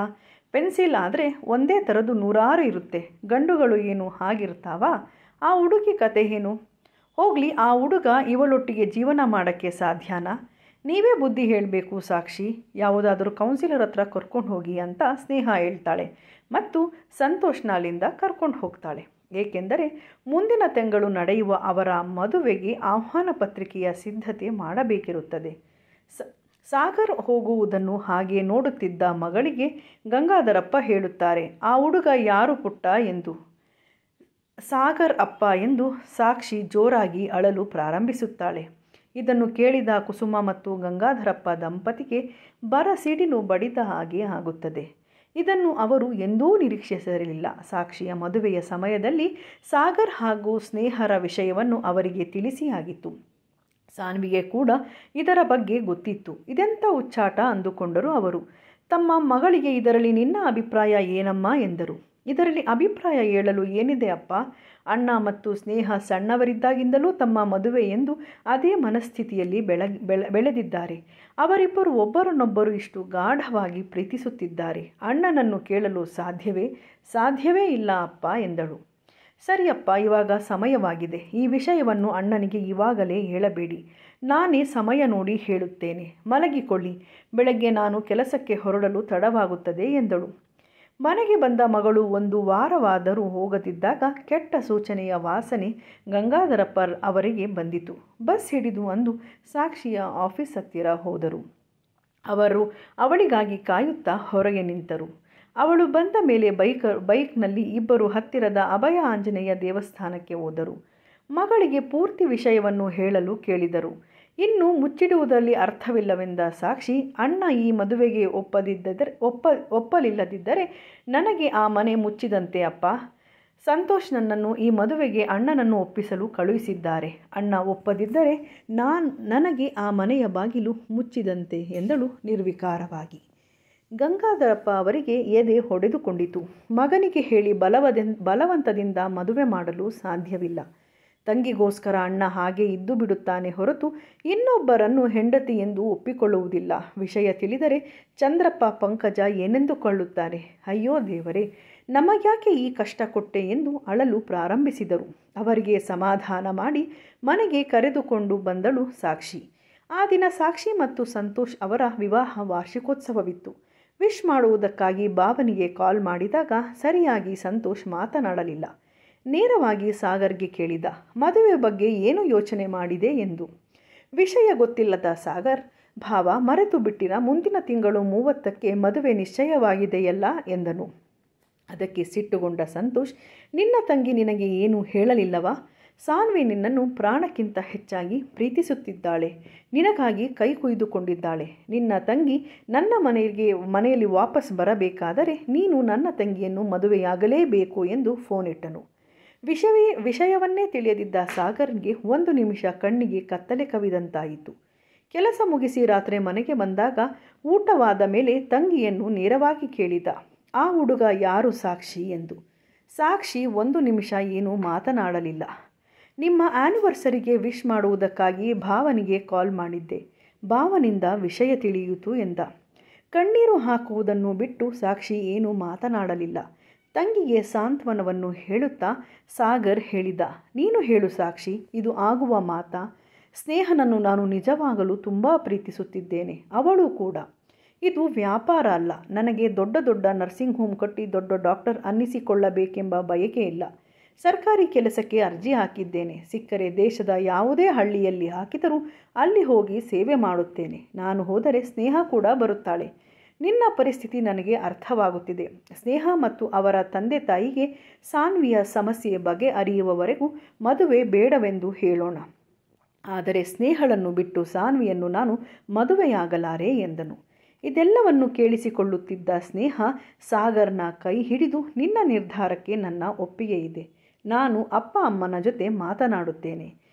ಪೆನ್ಸಿಲ್ ಆದರೆ ಒಂದೇ ಥರದ್ದು 100 ಇರುತ್ತೆ. ಗಂಡುಗಳು ಏನು ಹಾಗಿರ್ತಾವಾ? ಆ ಹುಡುಗಿ ಕತೆ ಏನು? ಹೋಗಲಿ, ಆ ಹುಡುಗ ಇವಳೊಟ್ಟಿಗೆ ಜೀವನ ಮಾಡೋಕ್ಕೆ ಸಾಧ್ಯನಾ? ನೀವೇ ಬುದ್ಧಿ ಹೇಳಬೇಕು ಸಾಕ್ಷಿ. ಯಾವುದಾದ್ರೂ ಕೌನ್ಸಿಲರ್ ಹತ್ರ ಕರ್ಕೊಂಡು ಹೋಗಿ ಅಂತ ಸ್ನೇಹ ಹೇಳ್ತಾಳೆ ಮತ್ತು ಸಂತೋಷ್ನ ಅಲ್ಲಿಂದ ಕರ್ಕೊಂಡು ಹೋಗ್ತಾಳೆ. ಏಕೆಂದರೆ ಮುಂದಿನ ತಿಂಗಳು ನಡೆಯುವ ಅವರ ಮದುವೆಗೆ ಆಹ್ವಾನ ಪತ್ರಿಕೆಯ ಸಿದ್ಧತೆ ಮಾಡಬೇಕಿರುತ್ತದೆ. ಸಾಗರ್ ಹೋಗುವುದನ್ನು ಹಾಗೆ ನೋಡುತ್ತಿದ್ದ ಮಗಳಿಗೆ ಗಂಗಾಧರಪ್ಪ ಹೇಳುತ್ತಾರೆ, ಆ ಹುಡುಗ ಯಾರು ಪುಟ್ಟ ಎಂದು. ಸಾಗರ್ ಅಪ್ಪ ಎಂದು ಸಾಕ್ಷಿ ಜೋರಾಗಿ ಅಳಲು ಪ್ರಾರಂಭಿಸುತ್ತಾಳೆ. ಇದನ್ನು ಕೇಳಿದ ಕುಸುಮ ಮತ್ತು ಗಂಗಾಧರಪ್ಪ ದಂಪತಿಗೆ ಸಿಡಿಲು ಬಡಿದ ಹಾಗೆ ಆಗುತ್ತದೆ. ಇದನ್ನು ಅವರು ಎಂದೂ ನಿರೀಕ್ಷಿಸಿರಲಿಲ್ಲ. ಸಾಕ್ಷಿಯ ಮದುವೆಯ ಸಮಯದಲ್ಲಿ ಸಾಗರ್ ಹಾಗೂ ಸ್ನೇಹರ ವಿಷಯವನ್ನು ಅವರಿಗೆ ತಿಳಿಸಿಯಾಗಿತ್ತು. ಸಾನ್ವಿಗೆ ಕೂಡ ಇದರ ಬಗ್ಗೆ ಗೊತ್ತಿತ್ತು. ಇದೆಂಥ ಹುಚ್ಚಾಟ ಅಂದುಕೊಂಡರು ಅವರು. ತಮ್ಮ ಮಗಳಿಗೆ, ಇದರಲ್ಲಿ ನಿನ್ನ ಅಭಿಪ್ರಾಯ ಏನಮ್ಮ ಎಂದರು. ಇದರಲ್ಲಿ ಅಭಿಪ್ರಾಯ ಹೇಳಲು ಏನಿದೆ ಅಪ್ಪ? ಅಣ್ಣ ಮತ್ತು ಸ್ನೇಹ ಸಣ್ಣವರಿದ್ದಾಗಿಂದಲೂ ತಮ್ಮ ಮದುವೆ ಎಂದು ಅದೇ ಮನಸ್ಥಿತಿಯಲ್ಲಿ ಬೆಳೆದಿದ್ದಾರೆ. ಅವರಿಬ್ಬರು ಒಬ್ಬರನ್ನೊಬ್ಬರು ಇಷ್ಟು ಗಾಢವಾಗಿ ಪ್ರೀತಿಸುತ್ತಿದ್ದಾರೆ. ಅಣ್ಣನನ್ನು ಕೇಳಲು ಸಾಧ್ಯವೇ ಇಲ್ಲ ಅಪ್ಪ ಎಂದಳು. ಸರಿಯಪ್ಪ, ಇವಾಗ ಸಮಯವಾಗಿದೆ. ಈ ವಿಷಯವನ್ನು ಅಣ್ಣನಿಗೆ ಇವಾಗಲೇ ಹೇಳಬೇಡಿ. ನಾನೇ ಸಮಯ ನೋಡಿ ಹೇಳುತ್ತೇನೆ. ಮಲಗಿಕೊಳ್ಳಿ. ಬೆಳಗ್ಗೆ ನಾನು ಕೆಲಸಕ್ಕೆ ಹೊರಡಲು ತಡವಾಗುತ್ತದೆ ಎಂದಳು. ಮನೆಗೆ ಬಂದ ಮಗಳು 1 ವಾರವಾದರೂ ಹೋಗದಿದ್ದಾಗ ಕೆಟ್ಟ ಸೂಚನೆಯ ವಾಸನೆ ಗಂಗಾಧರಪ್ಪ ಅವರಿಗೆ ಬಂದಿತು. ಬಸ್ ಹಿಡಿದು ಅಂದು ಸಾಕ್ಷಿಯ ಆಫೀಸ್ ಹತ್ತಿರ ಹೋದರು. ಅವರು ಅವಳಿಗಾಗಿ ಕಾಯುತ್ತಾ ಹೊರಗೆ ನಿಂತರು. ಅವಳು ಬಂದ ಮೇಲೆ ಬೈಕ್ನಲ್ಲಿ ಇಬ್ಬರು ಹತ್ತಿರದ ಅಭಯ ಆಂಜನೇಯ ದೇವಸ್ಥಾನಕ್ಕೆ ಹೋದರು. ಮಗಳಿಗೆ ಪೂರ್ತಿ ವಿಷಯವನ್ನು ಹೇಳಲು ಕೇಳಿದರು. ಇನ್ನು ಮುಚ್ಚಿಡುವುದರಲ್ಲಿ ಅರ್ಥವಿಲ್ಲವೆಂದ ಸಾಕ್ಷಿ, ಅಣ್ಣ ಈ ಮದುವೆಗೆ ಒಪ್ಪಲಿಲ್ಲದಿದ್ದರೆ ನನಗೆ ಆ ಮನೆ ಮುಚ್ಚಿದಂತೆ ಅಪ್ಪ. ಸಂತೋಷ್ ನನ್ನನ್ನು ಈ ಮದುವೆಗೆ ಅಣ್ಣನನ್ನು ಒಪ್ಪಿಸಲು ಕಳುಹಿಸಿದ್ದಾರೆ. ಅಣ್ಣ ಒಪ್ಪದಿದ್ದರೆ ನನಗೆ ಆ ಮನೆಯ ಬಾಗಿಲು ಮುಚ್ಚಿದಂತೆ ಎಂದಳು ನಿರ್ವಿಕಾರವಾಗಿ. ಗಂಗಾಧರಪ್ಪ ಅವರಿಗೆ ಎದೆ ಹೊಡೆದುಕೊಂಡಿತು. ಮಗನಿಗೆ ಹೇಳಿ ಬಲವಂತದಿಂದ ಮದುವೆ ಮಾಡಲು ಸಾಧ್ಯವಿಲ್ಲ. ತಂಗಿಗೋಸ್ಕರ ಅಣ್ಣ ಹಾಗೆ ಇದ್ದು ಬಿಡುತ್ತಾನೆ ಹೊರತು ಇನ್ನೊಬ್ಬರನ್ನು ಹೆಂಡತಿ ಎಂದು ಒಪ್ಪಿಕೊಳ್ಳುವುದಿಲ್ಲ. ವಿಷಯ ತಿಳಿದರೆ ಚಂದ್ರಪ್ಪ, ಪಂಕಜ ಏನೆಂದುಕೊಳ್ಳುತ್ತಾರೆ? ಅಯ್ಯೋ ದೇವರೇ, ನಮಗ್ಯಾಕೆ ಈ ಕಷ್ಟ ಕೊಟ್ಟೆ ಎಂದು ಅಳಲು ಪ್ರಾರಂಭಿಸಿದರು. ಅವರಿಗೆ ಸಮಾಧಾನ ಮಾಡಿ ಮನೆಗೆ ಕರೆದುಕೊಂಡು ಬಂದಳು ಸಾಕ್ಷಿ. ಆ ದಿನ ಸಾಕ್ಷಿ ಮತ್ತು ಸಂತೋಷ್ ಅವರ ವಿವಾಹ ವಾರ್ಷಿಕೋತ್ಸವವಿತ್ತು. ವಿಶ್ ಮಾಡುವುದಕ್ಕಾಗಿ ಭಾವನಿಗೆ ಕಾಲ್ ಮಾಡಿದಾಗ ಸರಿಯಾಗಿ ಸಂತೋಷ್ ಮಾತನಾಡಲಿಲ್ಲ. ನೇರವಾಗಿ ಸಾಗರ್ಗೆ ಕೇಳಿದ, ಮದುವೆ ಬಗ್ಗೆ ಏನು ಯೋಚನೆ ಮಾಡಿದೆ ಎಂದು. ವಿಷಯ ಗೊತ್ತಿಲ್ಲದ ಸಾಗರ್, ಭಾವ ಮರೆತು ಬಿಟ್ಟಿರ, ಮುಂದಿನ ತಿಂಗಳು 30ಕ್ಕೆ ಮದುವೆ ನಿಶ್ಚಯವಾಗಿದೆಯಲ್ಲ ಎಂದನು. ಅದಕ್ಕೆ ಸಿಟ್ಟುಗೊಂಡ ಸಂತೋಷ್, ನಿನ್ನ ತಂಗಿ ನಿನಗೆ ಏನು ಹೇಳಲಿಲ್ಲವಾ? ಸಾನ್ವಿ ನಿನ್ನನ್ನು ಪ್ರಾಣಕ್ಕಿಂತ ಹೆಚ್ಚಾಗಿ ಪ್ರೀತಿಸುತ್ತಿದ್ದಾಳೆ. ನಿನಗಾಗಿ ಕೈ ಕುಯ್ದುಕೊಂಡಿದ್ದಾಳೆ. ನಿನ್ನ ತಂಗಿ ನನ್ನ ಮನೆಯಲ್ಲಿ ವಾಪಸ್ ಬರಬೇಕಾದರೆ ನೀನು ನನ್ನ ತಂಗಿಯನ್ನು ಮದುವೆಯಾಗಲೇಬೇಕು ಎಂದು ಫೋನ್ ಇಟ್ಟನು. ವಿಷಯವನ್ನೇ ತಿಳಿಯದಿದ್ದ ಸಾಗರ್ಗೆ 1 ನಿಮಿಷ ಕಣ್ಣಿಗೆ ಕತ್ತಲೆ ಕವಿದಂತಾಯಿತು. ಕೆಲಸ ಮುಗಿಸಿ ರಾತ್ರಿ ಮನೆಗೆ ಬಂದಾಗ ಊಟವಾದ ಮೇಲೆ ತಂಗಿಯನ್ನು ನೇರವಾಗಿ ಕೇಳಿದ, ಆ ಹುಡುಗ ಯಾರು ಸಾಕ್ಷಿ ಎಂದು. ಸಾಕ್ಷಿ 1 ನಿಮಿಷ ಏನೂ ಮಾತನಾಡಲಿಲ್ಲ. ನಿಮ್ಮ ಆ್ಯನಿವರ್ಸರಿಗೆ ವಿಶ್ ಮಾಡುವುದಕ್ಕಾಗಿ ಭಾವನಿಗೆ ಕಾಲ್ ಮಾಡಿದ್ದೆ. ಭಾವನಿಂದ ವಿಷಯ ತಿಳಿಯಿತು ಎಂದ. ಕಣ್ಣೀರು ಹಾಕುವುದನ್ನು ಬಿಟ್ಟು ಸಾಕ್ಷಿ ಏನೂ ಮಾತನಾಡಲಿಲ್ಲ. ತಂಗಿಗೆ ಸಾಂತ್ವನವನ್ನು ಹೇಳುತ್ತಾ ಸಾಗರ್ ಹೇಳಿದ, ನೀನು ಹೇಳು ಸಾಕ್ಷಿ, ಇದು ಆಗುವ ಮಾತಾ? ಸ್ನೇಹನನ್ನು ನಾನು ನಿಜವಾಗಲೂ ತುಂಬ ಪ್ರೀತಿಸುತ್ತಿದ್ದೇನೆ, ಅವಳು ಕೂಡ. ಇದು ವ್ಯಾಪಾರ ಅಲ್ಲ. ನನಗೆ ದೊಡ್ಡ ದೊಡ್ಡ ನರ್ಸಿಂಗ್ ಹೋಮ್ ಕಟ್ಟಿ ದೊಡ್ಡ ಡಾಕ್ಟರ್ ಅನ್ನಿಸಿಕೊಳ್ಳಬೇಕೆಂಬ ಬಯಕೆ ಇಲ್ಲ. ಸರ್ಕಾರಿ ಕೆಲಸಕ್ಕೆ ಅರ್ಜಿ ಹಾಕಿದ್ದೇನೆ. ಸಿಕ್ಕರೆ ದೇಶದ ಯಾವುದೇ ಹಳ್ಳಿಯಲ್ಲಿ ಹಾಕಿದರೂ ಅಲ್ಲಿ ಹೋಗಿ ಸೇವೆ ಮಾಡುತ್ತೇನೆ. ನಾನು ಹೋದರೆ ಸ್ನೇಹ ಕೂಡ ಬರುತ್ತಾಳೆ. ನಿನ್ನ ಪರಿಸ್ಥಿತಿ ನನಗೆ ಅರ್ಥವಾಗುತ್ತಿದೆ. ಸ್ನೇಹ ಮತ್ತು ಅವರ ತಂದೆ ತಾಯಿಗೆ ಸಾನ್ವಿಯ ಸಮಸ್ಯೆ ಬಗೆಹರಿಯುವವರೆಗೂ ಮದುವೆ ಬೇಡವೆಂದು ಹೇಳೋಣ. ಆದರೆ ಸ್ನೇಹಳನ್ನು ಬಿಟ್ಟು ಸಾನ್ವಿಯನ್ನು ನಾನು ಮದುವೆಯಾಗಲಾರೆ ಎಂದನು. ಇದೆಲ್ಲವನ್ನು ಕೇಳಿಸಿಕೊಳ್ಳುತ್ತಿದ್ದ ಸ್ನೇಹ ಸಾಗರ್ನ ಕೈ ಹಿಡಿದು, ನಿನ್ನ ನಿರ್ಧಾರಕ್ಕೆ ನನ್ನ ಒಪ್ಪಿಗೆ ಇದೆ. ನಾನು ಅಪ್ಪ ಅಮ್ಮನ ಜೊತೆ ಮಾತನಾಡುತ್ತೇನೆ.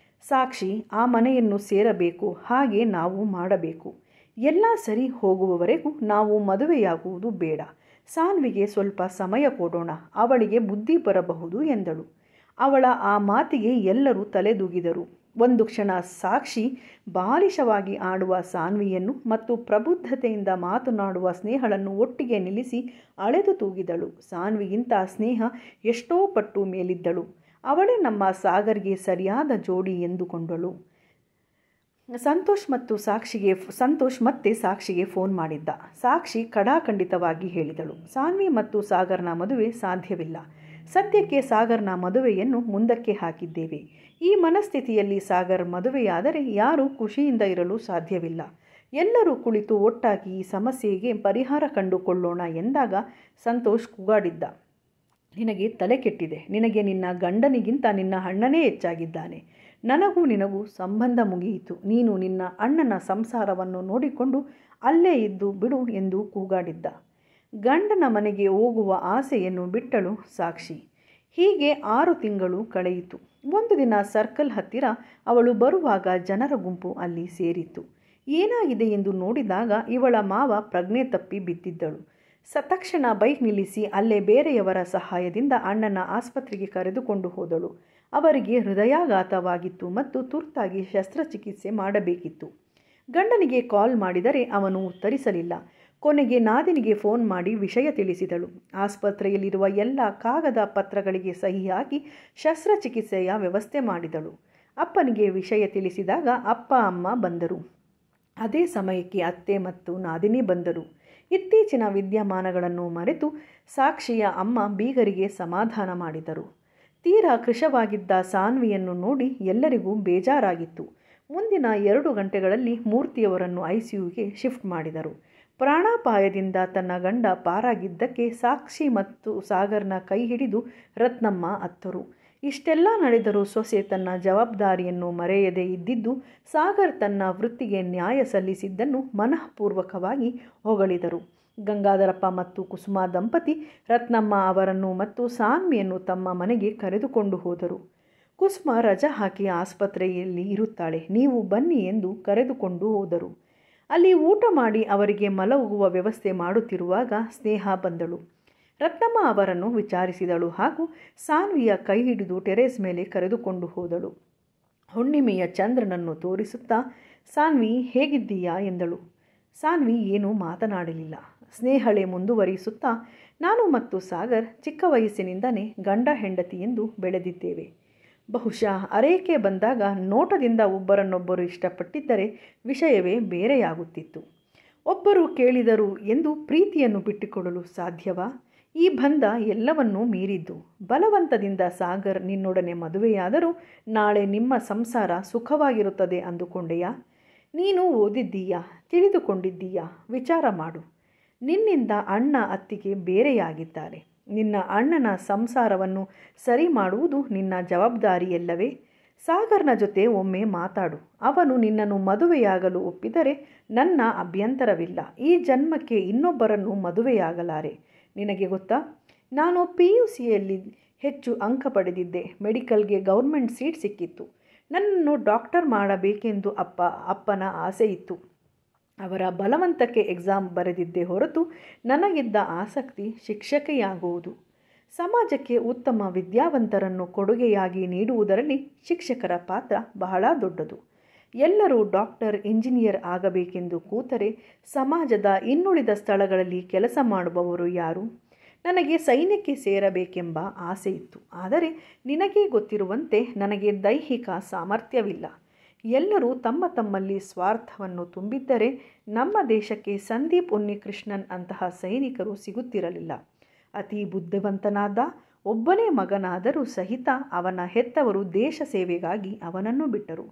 ಸಾಕ್ಷಿ ಆ ಮನೆಯನ್ನು ಸೇರಬೇಕು, ಹಾಗೆ ನಾವು ಮಾಡಬೇಕು. ಎಲ್ಲ ಸರಿ ಹೋಗುವವರೆಗೂ ನಾವು ಮದುವೆಯಾಗುವುದು ಬೇಡ. ಸಾನ್ವಿಗೆ ಸ್ವಲ್ಪ ಸಮಯ ಕೊಡೋಣ, ಅವಳಿಗೆ ಬುದ್ಧಿ ಬರಬಹುದು ಎಂದಳು. ಅವಳ ಆ ಮಾತಿಗೆ ಎಲ್ಲರೂ ತಲೆದೂಗಿದರು. ಒಂದು ಕ್ಷಣ ಸಾಕ್ಷಿ ಬಾಲಿಶವಾಗಿ ಆಡುವ ಸಾನ್ವಿಯನ್ನು ಮತ್ತು ಪ್ರಬುದ್ಧತೆಯಿಂದ ಮಾತನಾಡುವ ಸ್ನೇಹಳನ್ನು ಒಟ್ಟಿಗೆ ನಿಲ್ಲಿಸಿ ಅಳೆದು ತೂಗಿದಳು. ಸಾನ್ವಿಗಿಂತ ಸ್ನೇಹ ಎಷ್ಟೋ ಪಟ್ಟು ಮೇಲಿದ್ದಳು. ಅವಳೇ ನಮ್ಮ ಸಾಗರ್ಗೆ ಸರಿಯಾದ ಜೋಡಿ ಎಂದುಕೊಂಡಳು. ಸಂತೋಷ್ ಮತ್ತೆ ಸಾಕ್ಷಿಗೆ ಫೋನ್ ಮಾಡಿದ್ದ. ಸಾಕ್ಷಿ ಖಡಾಖಂಡಿತವಾಗಿ ಹೇಳಿದಳು, ಸಾನ್ವಿ ಮತ್ತು ಸಾಗರ್ನ ಮದುವೆ ಸಾಧ್ಯವಿಲ್ಲ. ಸದ್ಯಕ್ಕೆ ಸಾಗರ್ನ ಮದುವೆಯನ್ನು ಮುಂದಕ್ಕೆ ಹಾಕಿದ್ದೇವೆ. ಈ ಮನಸ್ಥಿತಿಯಲ್ಲಿ ಸಾಗರ್ ಮದುವೆಯಾದರೆ ಯಾರೂ ಖುಷಿಯಿಂದ ಇರಲು ಸಾಧ್ಯವಿಲ್ಲ. ಎಲ್ಲರೂ ಕುಳಿತು ಒಟ್ಟಾಗಿ ಈ ಸಮಸ್ಯೆಗೆ ಪರಿಹಾರ ಕಂಡುಕೊಳ್ಳೋಣ ಎಂದಾಗ ಸಂತೋಷ್ ಕೂಗಾಡಿದ್ದ, ನಿನಗೆ ತಲೆ ಕೆಟ್ಟಿದೆ. ನಿನಗೆ ನಿನ್ನ ಗಂಡನಿಗಿಂತ ನಿನ್ನ ಅಣ್ಣನೇ ಹೆಚ್ಚಾಗಿದ್ದಾನೆ. ನನಗೂ ನಿನಗೂ ಸಂಬಂಧ ಮುಗಿಯಿತು. ನೀನು ನಿನ್ನ ಅಣ್ಣನ ಸಂಸಾರವನ್ನು ನೋಡಿಕೊಂಡು ಅಲ್ಲೇ ಇದ್ದು ಬಿಡು ಎಂದು ಕೂಗಾಡಿದ್ದ. ಗಂಡನ ಮನೆಗೆ ಹೋಗುವ ಆಸೆಯನ್ನು ಬಿಟ್ಟಳು ಸಾಕ್ಷಿ. ಹೀಗೆ 6 ತಿಂಗಳು ಕಳೆಯಿತು. ಒಂದು ದಿನ ಸರ್ಕಲ್ ಹತ್ತಿರ ಅವಳು ಬರುವಾಗ ಜನರ ಗುಂಪು ಅಲ್ಲಿ ಸೇರಿತ್ತು. ಏನಾಗಿದೆ ಎಂದು ನೋಡಿದಾಗ ಇವಳ ಮಾವ ಪ್ರಜ್ಞೆ ತಪ್ಪಿ ಬಿದ್ದಿದ್ದಳು. ತಕ್ಷಣ ಬೈಕ್ ನಿಲ್ಲಿಸಿ ಅಲ್ಲೇ ಬೇರೆಯವರ ಸಹಾಯದಿಂದ ಅಣ್ಣನ ಆಸ್ಪತ್ರೆಗೆ ಕರೆದುಕೊಂಡು ಹೋದಳು. ಅವರಿಗೆ ಹೃದಯಾಘಾತವಾಗಿತ್ತು ಮತ್ತು ತುರ್ತಾಗಿ ಶಸ್ತ್ರಚಿಕಿತ್ಸೆ ಮಾಡಬೇಕಿತ್ತು. ಗಂಡನಿಗೆ ಕಾಲ್ ಮಾಡಿದರೆ ಅವನು ಉತ್ತರಿಸಲಿಲ್ಲ. ಕೊನೆಗೆ ನಾದಿನಿಗೆ ಫೋನ್ ಮಾಡಿ ವಿಷಯ ತಿಳಿಸಿದಳು. ಆಸ್ಪತ್ರೆಯಲ್ಲಿರುವ ಎಲ್ಲ ಕಾಗದ ಪತ್ರಗಳಿಗೆ ಸಹಿ ಹಾಕಿ ಶಸ್ತ್ರಚಿಕಿತ್ಸೆಯ ವ್ಯವಸ್ಥೆ ಮಾಡಿದಳು. ಅಪ್ಪನಿಗೆ ವಿಷಯ ತಿಳಿಸಿದಾಗ ಅಪ್ಪ ಅಮ್ಮ ಬಂದರು. ಅದೇ ಸಮಯಕ್ಕೆ ಅತ್ತೆ ಮತ್ತು ನಾದಿನಿ ಬಂದರು. ಇತ್ತೀಚಿನ ವಿದ್ಯಮಾನಗಳನ್ನು ಮರೆತು ಸಾಕ್ಷಿಯ ಅಮ್ಮ ಬೀಗರಿಗೆ ಸಮಾಧಾನ ಮಾಡಿದರು. ತೀರಾ ಕೃಶವಾಗಿದ್ದ ಸಾನ್ವಿಯನ್ನು ನೋಡಿ ಎಲ್ಲರಿಗೂ ಬೇಜಾರಾಗಿತ್ತು. ಮುಂದಿನ 2 ಗಂಟೆಗಳಲ್ಲಿ ಮೂರ್ತಿಯವರನ್ನು ಐಸಿಯುಗೆ ಶಿಫ್ಟ್ ಮಾಡಿದರು. ಪ್ರಾಣಾಪಾಯದಿಂದ ತನ್ನ ಗಂಡ ಪಾರಾಗಿದ್ದಕ್ಕೆ ಸಾಕ್ಷಿ ಮತ್ತು ಸಾಗರ್ನ ಕೈ ಹಿಡಿದು ರತ್ನಮ್ಮ ಅತ್ತರು. ಇಷ್ಟೆಲ್ಲ ನಡೆದರೂ ಸೊಸೆ ತನ್ನ ಜವಾಬ್ದಾರಿಯನ್ನು ಮರೆಯದೇ ಇದ್ದಿದ್ದು, ಸಾಗರ್ ತನ್ನ ವೃತ್ತಿಗೆ ನ್ಯಾಯ ಸಲ್ಲಿಸಿದ್ದನ್ನು ಮನಃಪೂರ್ವಕವಾಗಿ ಹೊಗಳಿದರು. ಗಂಗಾಧರಪ್ಪ ಮತ್ತು ಕುಸುಮಾ ದಂಪತಿ ರತ್ನಮ್ಮ ಅವರನ್ನು ಮತ್ತು ಸಾನ್ವಿಯನ್ನು ತಮ್ಮ ಮನೆಗೆ ಕರೆದುಕೊಂಡು ಹೋದರು. ಕುಸುಮಾ ರಜಾ ಹಾಕಿ ಆಸ್ಪತ್ರೆಯಲ್ಲಿ ಇರುತ್ತಾಳೆ, ನೀವು ಬನ್ನಿ ಎಂದು ಕರೆದುಕೊಂಡು ಹೋದರು. ಅಲ್ಲಿ ಊಟ ಮಾಡಿ ಅವರಿಗೆ ಮಲಗುವ ವ್ಯವಸ್ಥೆ ಮಾಡುತ್ತಿರುವಾಗ ಸ್ನೇಹ ಬಂದಳು. ರತ್ನಮ್ಮ ಅವರನ್ನು ವಿಚಾರಿಸಿದಳು ಹಾಗೂ ಸಾನ್ವಿಯ ಕೈ ಹಿಡಿದು ಟೆರೇಸ್ ಮೇಲೆ ಕರೆದುಕೊಂಡು ಹೋದಳು. ಹುಣ್ಣಿಮೆಯ ಚಂದ್ರನನ್ನು ತೋರಿಸುತ್ತಾ, ಸಾನ್ವಿ ಹೇಗಿದ್ದೀಯಾ ಎಂದಳು. ಸಾನ್ವಿ ಏನೂ ಮಾತನಾಡಲಿಲ್ಲ. ಸ್ನೇಹಳೆ ಮುಂದುವರಿಸುತ್ತಾ, ನಾನು ಮತ್ತು ಸಾಗರ್ ಚಿಕ್ಕ ವಯಸ್ಸಿನಿಂದಲೇ ಗಂಡ ಹೆಂಡತಿ ಎಂದು ಬೆಳೆದಿದ್ದೇವೆ. ಬಹುಶಃ ಅರೇಕೆ ಬಂದಾಗ ನೋಟದಿಂದ ಒಬ್ಬರನ್ನೊಬ್ಬರು ಇಷ್ಟಪಟ್ಟಿದ್ದರೆ ವಿಷಯವೇ ಬೇರೆಯಾಗುತ್ತಿತ್ತು. ಒಬ್ಬರು ಕೇಳಿದರು ಎಂದು ಪ್ರೀತಿಯನ್ನು ಬಿಟ್ಟುಕೊಡಲು ಸಾಧ್ಯವಾ? ಈ ಬಂಧ ಎಲ್ಲವನ್ನೂ ಮೀರಿದ್ದು. ಬಲವಂತದಿಂದ ಸಾಗರ್ ನಿನ್ನೊಡನೆ ಮದುವೆಯಾದರೂ ನಾಳೆ ನಿಮ್ಮ ಸಂಸಾರ ಸುಖವಾಗಿರುತ್ತದೆ ಅಂದುಕೊಂಡೆಯಾ? ನೀನು ಓದಿದ್ದೀಯಾ, ತಿಳಿದುಕೊಂಡಿದ್ದೀಯಾ? ವಿಚಾರ ಮಾಡು. ನಿನ್ನಿಂದ ಅಣ್ಣ ಅತ್ತಿಗೆ ಬೇರೆಯಾಗಿದ್ದಾರೆ. ನಿನ್ನ ಅಣ್ಣನ ಸಂಸಾರವನ್ನು ಸರಿ ಮಾಡುವುದು ನಿನ್ನ ಜವಾಬ್ದಾರಿಯಲ್ಲವೇ? ಸಾಗರ್ನ ಜೊತೆ ಒಮ್ಮೆ ಮಾತಾಡು. ಅವನು ನಿನ್ನನ್ನು ಮದುವೆಯಾಗಲು ಒಪ್ಪಿದರೆ ನನ್ನ ಅಭ್ಯಂತರವಿಲ್ಲ. ಈ ಜನ್ಮಕ್ಕೆ ಇನ್ನೊಬ್ಬರನ್ನು ಮದುವೆಯಾಗಲಾರೆ. ನಿನಗೆ ಗೊತ್ತಾ, ನಾನು PUCಯಲ್ಲಿ ಹೆಚ್ಚು ಅಂಕ ಪಡೆದಿದ್ದೆ. ಮೆಡಿಕಲ್ಗೆ ಗೌರ್ಮೆಂಟ್ ಸೀಟ್ ಸಿಕ್ಕಿತ್ತು. ನನ್ನನ್ನು ಡಾಕ್ಟರ್ ಮಾಡಬೇಕೆಂದು ಅಪ್ಪನ ಆಸೆ ಇತ್ತು. ಅವರ ಬಲವಂತಕ್ಕೆ ಎಕ್ಸಾಮ್ ಬರೆದಿದ್ದೇ ಹೊರತು ನನಗಿದ್ದ ಆಸಕ್ತಿ ಶಿಕ್ಷಕಿಯಾಗುವುದು. ಸಮಾಜಕ್ಕೆ ಉತ್ತಮ ವಿದ್ಯಾವಂತರನ್ನು ಕೊಡುಗೆಯಾಗಿ ನೀಡುವುದರಲ್ಲಿ ಶಿಕ್ಷಕರ ಪಾತ್ರ ಬಹಳ ದೊಡ್ಡದು. ಎಲ್ಲರೂ ಡಾಕ್ಟರ್, ಇಂಜಿನಿಯರ್ ಆಗಬೇಕೆಂದು ಕೂತರೆ ಸಮಾಜದ ಇನ್ನುಳಿದ ಸ್ಥಳಗಳಲ್ಲಿ ಕೆಲಸ ಮಾಡುವವರು ಯಾರು? ನನಗೆ ಸೈನ್ಯಕ್ಕೆ ಸೇರಬೇಕೆಂಬ ಆಸೆ ಇತ್ತು. ಆದರೆ ನಿನಗೇ ಗೊತ್ತಿರುವಂತೆ ನನಗೆ ದೈಹಿಕ ಸಾಮರ್ಥ್ಯವಿಲ್ಲ. ಎಲ್ಲರೂ ತಮ್ಮ ತಮ್ಮಲ್ಲಿ ಸ್ವಾರ್ಥವನ್ನು ತುಂಬಿದ್ದರೆ ನಮ್ಮ ದೇಶಕ್ಕೆ ಸಂದೀಪ್ ಉನ್ನಿಕೃಷ್ಣನ್ ಅಂತಹ ಸೈನಿಕರು ಸಿಗುತ್ತಿರಲಿಲ್ಲ. ಅತಿ ಬುದ್ಧಿವಂತನಾದ ಒಬ್ಬನೇ ಮಗನಾದರೂ ಸಹಿತ ಅವನ ಹೆತ್ತವರು ದೇಶ ಸೇವೆಗಾಗಿ ಅವನನ್ನು ಬಿಟ್ಟರು.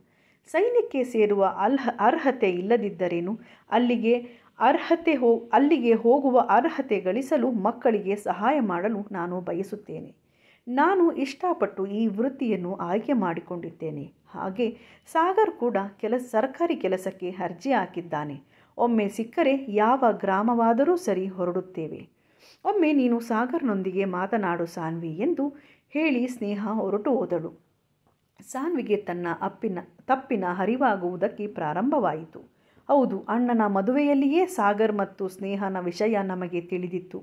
ಸೈನ್ಯಕ್ಕೆ ಸೇರುವ ಅರ್ಹತೆ ಇಲ್ಲದಿದ್ದರೇನು, ಅಲ್ಲಿಗೆ ಹೋಗುವ ಅರ್ಹತೆ ಗಳಿಸಲು ಮಕ್ಕಳಿಗೆ ಸಹಾಯ ಮಾಡಲು ನಾನು ಬಯಸುತ್ತೇನೆ. ನಾನು ಇಷ್ಟಪಟ್ಟು ಈ ವೃತ್ತಿಯನ್ನು ಆಯ್ಕೆ ಮಾಡಿಕೊಂಡಿದ್ದೇನೆ. ಹಾಗೆ ಸಾಗರ್ ಕೂಡ ಸರ್ಕಾರಿ ಕೆಲಸಕ್ಕೆ ಅರ್ಜಿ ಹಾಕಿದ್ದಾನೆ. ಒಮ್ಮೆ ಸಿಕ್ಕರೆ ಯಾವ ಗ್ರಾಮವಾದರೂ ಸರಿ ಹೊರಡುತ್ತೇವೆ. ಒಮ್ಮೆ ನೀನು ಸಾಗರ್ನೊಂದಿಗೆ ಮಾತನಾಡು ಸಾನ್ವಿ ಎಂದು ಹೇಳಿ ಸ್ನೇಹ ಹೊರಟು ಹೋದಳು. ಸಾನ್ವಿಗೆ ತನ್ನ ತಪ್ಪಿನ ಅರಿವಾಗುವುದಕ್ಕೆ ಪ್ರಾರಂಭವಾಯಿತು. ಹೌದು, ಅಣ್ಣನ ಮದುವೆಯಲ್ಲಿಯೇ ಸಾಗರ್ ಮತ್ತು ಸ್ನೇಹನ ವಿಷಯ ನಮಗೆ ತಿಳಿದಿತ್ತು.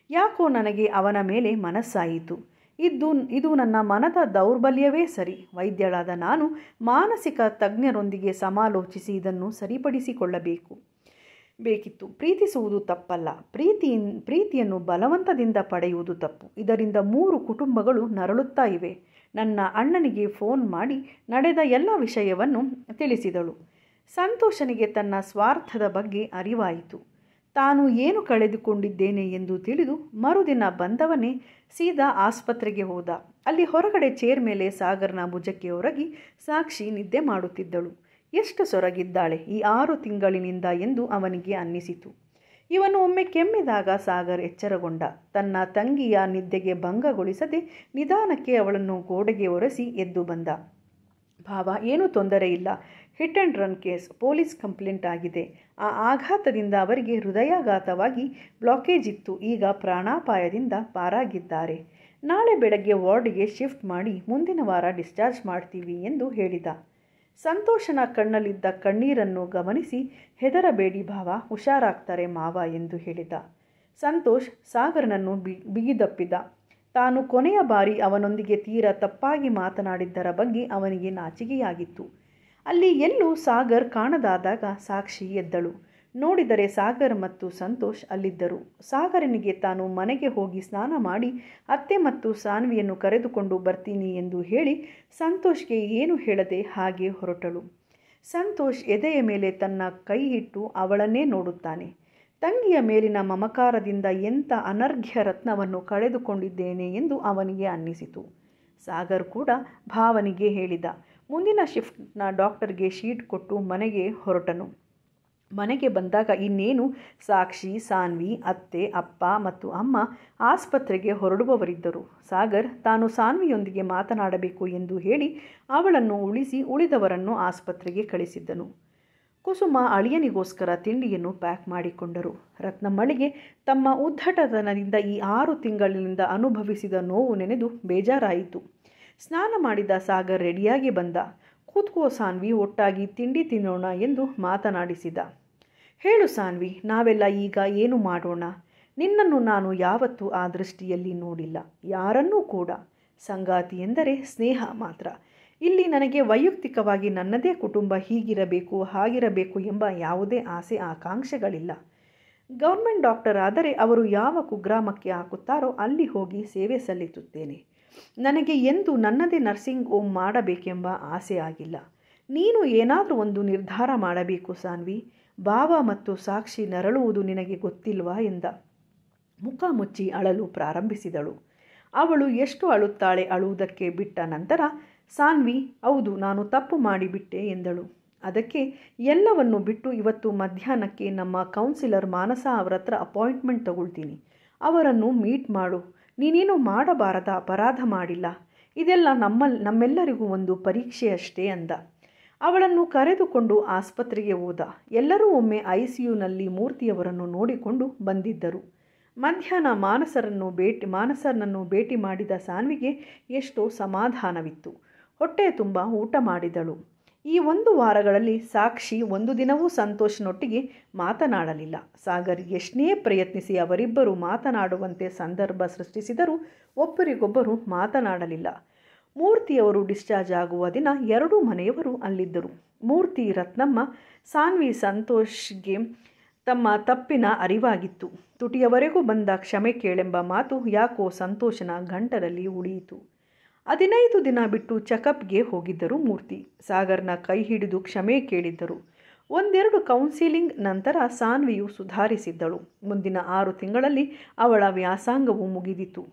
ಯಾಕೋ ನನಗೆ ಅವನ ಮೇಲೆ ಮನಸ್ಸಾಯಿತು. ಇದು ನನ್ನ ಮನದ ದೌರ್ಬಲ್ಯವೇ ಸರಿ. ವೈದ್ಯಳಾದ ನಾನು ಮಾನಸಿಕ ತಜ್ಞರೊಂದಿಗೆ ಸಮಾಲೋಚಿಸಿ ಇದನ್ನು ಬೇಕಿತ್ತು. ಪ್ರೀತಿಸುವುದು ತಪ್ಪಲ್ಲ. ಪ್ರೀತಿಯನ್ನು ಬಲವಂತದಿಂದ ಪಡೆಯುವುದು ತಪ್ಪು. ಇದರಿಂದ 3 ಕುಟುಂಬಗಳು ನರಳುತ್ತಾ ಇವೆ. ನನ್ನ ಅಣ್ಣನಿಗೆ ಫೋನ್ ಮಾಡಿ ನಡೆದ ಎಲ್ಲ ವಿಷಯವನ್ನು ತಿಳಿಸಿದಳು. ಸಂತೋಷನಿಗೆ ತನ್ನ ಸ್ವಾರ್ಥದ ಬಗ್ಗೆ ಅರಿವಾಯಿತು. ತಾನು ಏನು ಕಳೆದುಕೊಂಡಿದ್ದೇನೆ ಎಂದು ತಿಳಿದು ಮರುದಿನ ಬಂದವನೇ ಸೀದಾ ಆಸ್ಪತ್ರೆಗೆ ಹೋದ. ಅಲ್ಲಿ ಹೊರಗಡೆ ಚೇರ್ ಮೇಲೆ ಸಾಗರ್ನ ಭುಜಕ್ಕೆ ಒರಗಿ ಸಾಕ್ಷಿ ನಿದ್ದೆ ಮಾಡುತ್ತಿದ್ದಳು. ಎಷ್ಟು ಸೊರಗಿದ್ದಾಳೆ ಈ 6 ತಿಂಗಳಿನಿಂದ ಎಂದು ಅವನಿಗೆ ಅನ್ನಿಸಿತು. ಇವನು ಒಮ್ಮೆ ಕೆಮ್ಮಿದಾಗ ಸಾಗರ್ ಎಚ್ಚರಗೊಂಡ. ತನ್ನ ತಂಗಿಯ ನಿದ್ದೆಗೆ ಭಂಗಗೊಳಿಸದೆ ನಿಧಾನಕ್ಕೆ ಅವಳನ್ನು ಗೋಡೆಗೆ ಒರೆಸಿ ಎದ್ದು ಬಂದ. ಭಾವ, ಏನೂ ತೊಂದರೆ ಇಲ್ಲ. Hit and run case. Police complaint ಆಗಿದೆ. ಆ ಆಘಾತದಿಂದ ಅವರಿಗೆ ಹೃದಯಾಘಾತವಾಗಿ ಬ್ಲಾಕೇಜ್ ಇತ್ತು. ಈಗ ಪ್ರಾಣಾಪಾಯದಿಂದ ಪಾರಾಗಿದ್ದಾರೆ. ನಾಳೆ ಬೆಳಗ್ಗೆ ವಾರ್ಡ್ಗೆ ಶಿಫ್ಟ್ ಮಾಡಿ ಮುಂದಿನ ವಾರ ಡಿಸ್ಚಾರ್ಜ್ ಮಾಡ್ತೀವಿ ಎಂದು ಹೇಳಿದ. ಸಂತೋಷನ ಕಣ್ಣಲ್ಲಿದ್ದ ಕಣ್ಣೀರನ್ನು ಗಮನಿಸಿ, ಹೆದರಬೇಡಿ ಭಾವ, ಹುಷಾರಾಗ್ತಾರೆ ಮಾವ ಎಂದು ಹೇಳಿದ. ಸಂತೋಷ್ ಸಾಗರನನ್ನು ಬಿಗಿದಪ್ಪಿದ. ತಾನು ಕೊನೆಯ ಬಾರಿ ಅವನೊಂದಿಗೆ ತೀರಾ ತಪ್ಪಾಗಿ ಮಾತನಾಡಿದ್ದರ ಬಗ್ಗೆ ಅವನಿಗೆ ನಾಚಿಕೆಯಾಗಿತ್ತು. ಅಲ್ಲಿ ಎಲ್ಲೂ ಸಾಗರ್ ಕಾಣದಾದಾಗ ಸಾಕ್ಷಿ ಎದ್ದಳು. ನೋಡಿದರೆ ಸಾಗರ್ ಮತ್ತು ಸಂತೋಷ್ ಅಲ್ಲಿದ್ದರು. ಸಾಗರನಿಗೆ ತಾನು ಮನೆಗೆ ಹೋಗಿ ಸ್ನಾನ ಮಾಡಿ ಅತ್ತೆ ಮತ್ತು ಸಾನ್ವಿಯನ್ನು ಕರೆದುಕೊಂಡು ಬರ್ತೀನಿ ಎಂದು ಹೇಳಿ ಸಂತೋಷ್ಗೆ ಏನು ಹೇಳದೆ ಹಾಗೆ ಹೊರಟಳು. ಸಂತೋಷ್ ಎದೆಯ ಮೇಲೆ ತನ್ನ ಕೈ ಇಟ್ಟು ಅವಳನ್ನೇ ನೋಡುತ್ತಾನೆ. ತಂಗಿಯ ಮೇಲಿನ ಮಮಕಾರದಿಂದ ಎಂಥ ಅನರ್ಘ್ಯ ರತ್ನವನ್ನು ಕಳೆದುಕೊಂಡಿದ್ದೇನೆ ಎಂದು ಅವನಿಗೆ ಅನ್ನಿಸಿತು. ಸಾಗರ್ ಕೂಡ ಭಾವನಿಗೆ ಹೇಳಿದ. ಮುಂದಿನ ಶಿಫ್ಟ್ನ ಡಾಕ್ಟರ್ಗೆ ಶೀಟ್ ಕೊಟ್ಟು ಮನೆಗೆ ಹೊರಟನು. ಮನೆಗೆ ಬಂದಾಗ ಇನ್ನೇನು ಸಾಕ್ಷಿ, ಸಾನ್ವಿ, ಅತ್ತೆ, ಅಪ್ಪ ಮತ್ತು ಅಮ್ಮ ಆಸ್ಪತ್ರೆಗೆ ಹೊರಡುವವರಿದ್ದರು. ಸಾಗರ್ ತಾನು ಸಾನ್ವಿಯೊಂದಿಗೆ ಮಾತನಾಡಬೇಕು ಎಂದು ಹೇಳಿ ಅವಳನ್ನು ಉಳಿಸಿ ಉಳಿದವರನ್ನು ಆಸ್ಪತ್ರೆಗೆ ಕಳಿಸಿದ್ದನು. ಕುಸುಮ ಅಳಿಯನಿಗೋಸ್ಕರ ತಿಂಡಿಯನ್ನು ಪ್ಯಾಕ್ ಮಾಡಿಕೊಂಡರು. ರತ್ನಮ್ಮಳಿಗೆ ತಮ್ಮ ಉದ್ದಟತನದಿಂದ ಈ 6 ತಿಂಗಳಿನಿಂದ ಅನುಭವಿಸಿದ ನೋವು ನೆನೆದು ಬೇಜಾರಾಯಿತು. ಸ್ನಾನ ಮಾಡಿದ ಸಾಗರ್ ರೆಡಿಯಾಗಿ ಬಂದ. ಕೂತ್ಕೋ ಸಾನ್ವಿ, ಒಟ್ಟಾಗಿ ತಿಂಡಿ ತಿನ್ನೋಣ ಎಂದು ಮಾತನಾಡಿಸಿದ. ಹೇಳು ಸಾನ್ವಿ, ನಾವೆಲ್ಲ ಈಗ ಏನು ಮಾಡೋಣ? ನಿನ್ನನ್ನು ನಾನು ಯಾವತ್ತೂ ಆ ದೃಷ್ಟಿಯಲ್ಲಿ ನೋಡಿಲ್ಲ, ಯಾರನ್ನೂ ಕೂಡ. ಸಂಗಾತಿ ಎಂದರೆ ಸ್ನೇಹ ಮಾತ್ರ. ಇಲ್ಲಿ ನನಗೆ ವೈಯಕ್ತಿಕವಾಗಿ ನನ್ನದೇ ಕುಟುಂಬ ಹೀಗಿರಬೇಕು ಹಾಗಿರಬೇಕು ಎಂಬ ಯಾವುದೇ ಆಸೆ ಆಕಾಂಕ್ಷೆಗಳಿಲ್ಲ. ಗೌರ್ಮೆಂಟ್ ಡಾಕ್ಟರ್ ಆದರೆ ಅವರು ಯಾವ ಕುಗ್ರಾಮಕ್ಕೆ ಹಾಕುತ್ತಾರೋ ಅಲ್ಲಿ ಹೋಗಿ ಸೇವೆ ಸಲ್ಲಿಸುತ್ತೇನೆ. ನನಗೆ ಎಂದು ನನ್ನದೇ ನರ್ಸಿಂಗ್ ಹೋಮ್ ಮಾಡಬೇಕೆಂಬ ಆಸೆ ಆಗಿಲ್ಲ. ನೀನು ಏನಾದರೂ ಒಂದು ನಿರ್ಧಾರ ಮಾಡಬೇಕು ಸಾನ್ವಿ. ಭಾವ ಮತ್ತು ಸಾಕ್ಷಿ ನರಳುವುದು ನಿನಗೆ ಗೊತ್ತಿಲ್ವಾ ಎಂದ. ಮುಖ ಮುಚ್ಚಿ ಅಳಲು ಪ್ರಾರಂಭಿಸಿದಳು. ಅವಳು ಎಷ್ಟು ಅಳುತ್ತಾಳೆ ಅಳುವುದಕ್ಕೆ ಬಿಟ್ಟ ನಂತರ ಸಾನ್ವಿ, ಹೌದು ನಾನು ತಪ್ಪು ಮಾಡಿಬಿಟ್ಟೆ ಎಂದಳು. ಅದಕ್ಕೆ ಎಲ್ಲವನ್ನು ಬಿಟ್ಟು ಇವತ್ತು ಮಧ್ಯಾಹ್ನಕ್ಕೆ ನಮ್ಮ ಕೌನ್ಸಿಲರ್ ಮಾನಸ ಅವರ ಹತ್ರ ಅಪಾಯಿಂಟ್ಮೆಂಟ್ ತಗೊಳ್ತೀನಿ. ಅವರನ್ನು ಮೀಟ್ ಮಾಡು. ನೀನೇನು ಮಾಡಬಾರದ ಅಪರಾಧ ಮಾಡಿಲ್ಲ. ಇದೆಲ್ಲ ನಮ್ಮೆಲ್ಲರಿಗೂ ಒಂದು ಪರೀಕ್ಷೆಯಷ್ಟೇ ಅಂದ. ಅವಳನ್ನು ಕರೆದುಕೊಂಡು ಆಸ್ಪತ್ರೆಗೆ ಹೋದ. ಎಲ್ಲರೂ ಒಮ್ಮೆ ICUನಲ್ಲಿ ಮೂರ್ತಿಯವರನ್ನು ನೋಡಿಕೊಂಡು ಬಂದಿದ್ದರು. ಮಧ್ಯಾಹ್ನ ಮಾನಸರನ್ನು ಭೇಟಿ ಮಾಡಿದ ಸಾನ್ವಿಗೆ ಎಷ್ಟೋ ಸಮಾಧಾನವಿತ್ತು. ಹೊಟ್ಟೆ ತುಂಬ ಊಟ ಮಾಡಿದಳು. ಈ 1 ವಾರಗಳಲ್ಲಿ ಸಾಕ್ಷಿ ಒಂದು ದಿನವೂ ಸಂತೋಷ್ನೊಟ್ಟಿಗೆ ಮಾತನಾಡಲಿಲ್ಲ. ಸಾಗರ್ ಎಷ್ಟೇ ಪ್ರಯತ್ನಿಸಿ ಅವರಿಬ್ಬರು ಮಾತನಾಡುವಂತೆ ಸಂದರ್ಭ ಸೃಷ್ಟಿಸಿದರೂ ಒಬ್ಬರಿಗೊಬ್ಬರು ಮಾತನಾಡಲಿಲ್ಲ. ಮೂರ್ತಿಯವರು ಡಿಸ್ಚಾರ್ಜ್ ಆಗುವ ದಿನ 2 ಮನೆಯವರು ಅಲ್ಲಿದ್ದರು. ಮೂರ್ತಿ, ರತ್ನಮ್ಮ, ಸಾನ್ವಿ ಸಂತೋಷ್ಗೆ ತಮ್ಮ ತಪ್ಪಿನ ಅರಿವಾಗಿತ್ತು. ತುಟಿಯವರೆಗೂ ಬಂದ ಕ್ಷಮೆ ಕೇಳೆಂಬ ಮಾತು ಯಾಕೋ ಸಂತೋಷನ ಗಂಟಲಲ್ಲಿ ಉಳಿಯಿತು. 15 ದಿನ ಬಿಟ್ಟು ಚೆಕಪ್ಗೆ ಹೋಗಿದ್ದರು ಮೂರ್ತಿ. ಸಾಗರ್ನ ಕೈ ಹಿಡಿದು ಕ್ಷಮೆ ಕೇಳಿದ್ದರು. 1-2 ಕೌನ್ಸಿಲಿಂಗ್ ನಂತರ ಸಾನ್ವಿಯು ಸುಧಾರಿಸಿದ್ದಳು. ಮುಂದಿನ 6 ತಿಂಗಳಲ್ಲಿ ಅವಳ ವ್ಯಾಸಂಗವು ಮುಗಿದಿತು.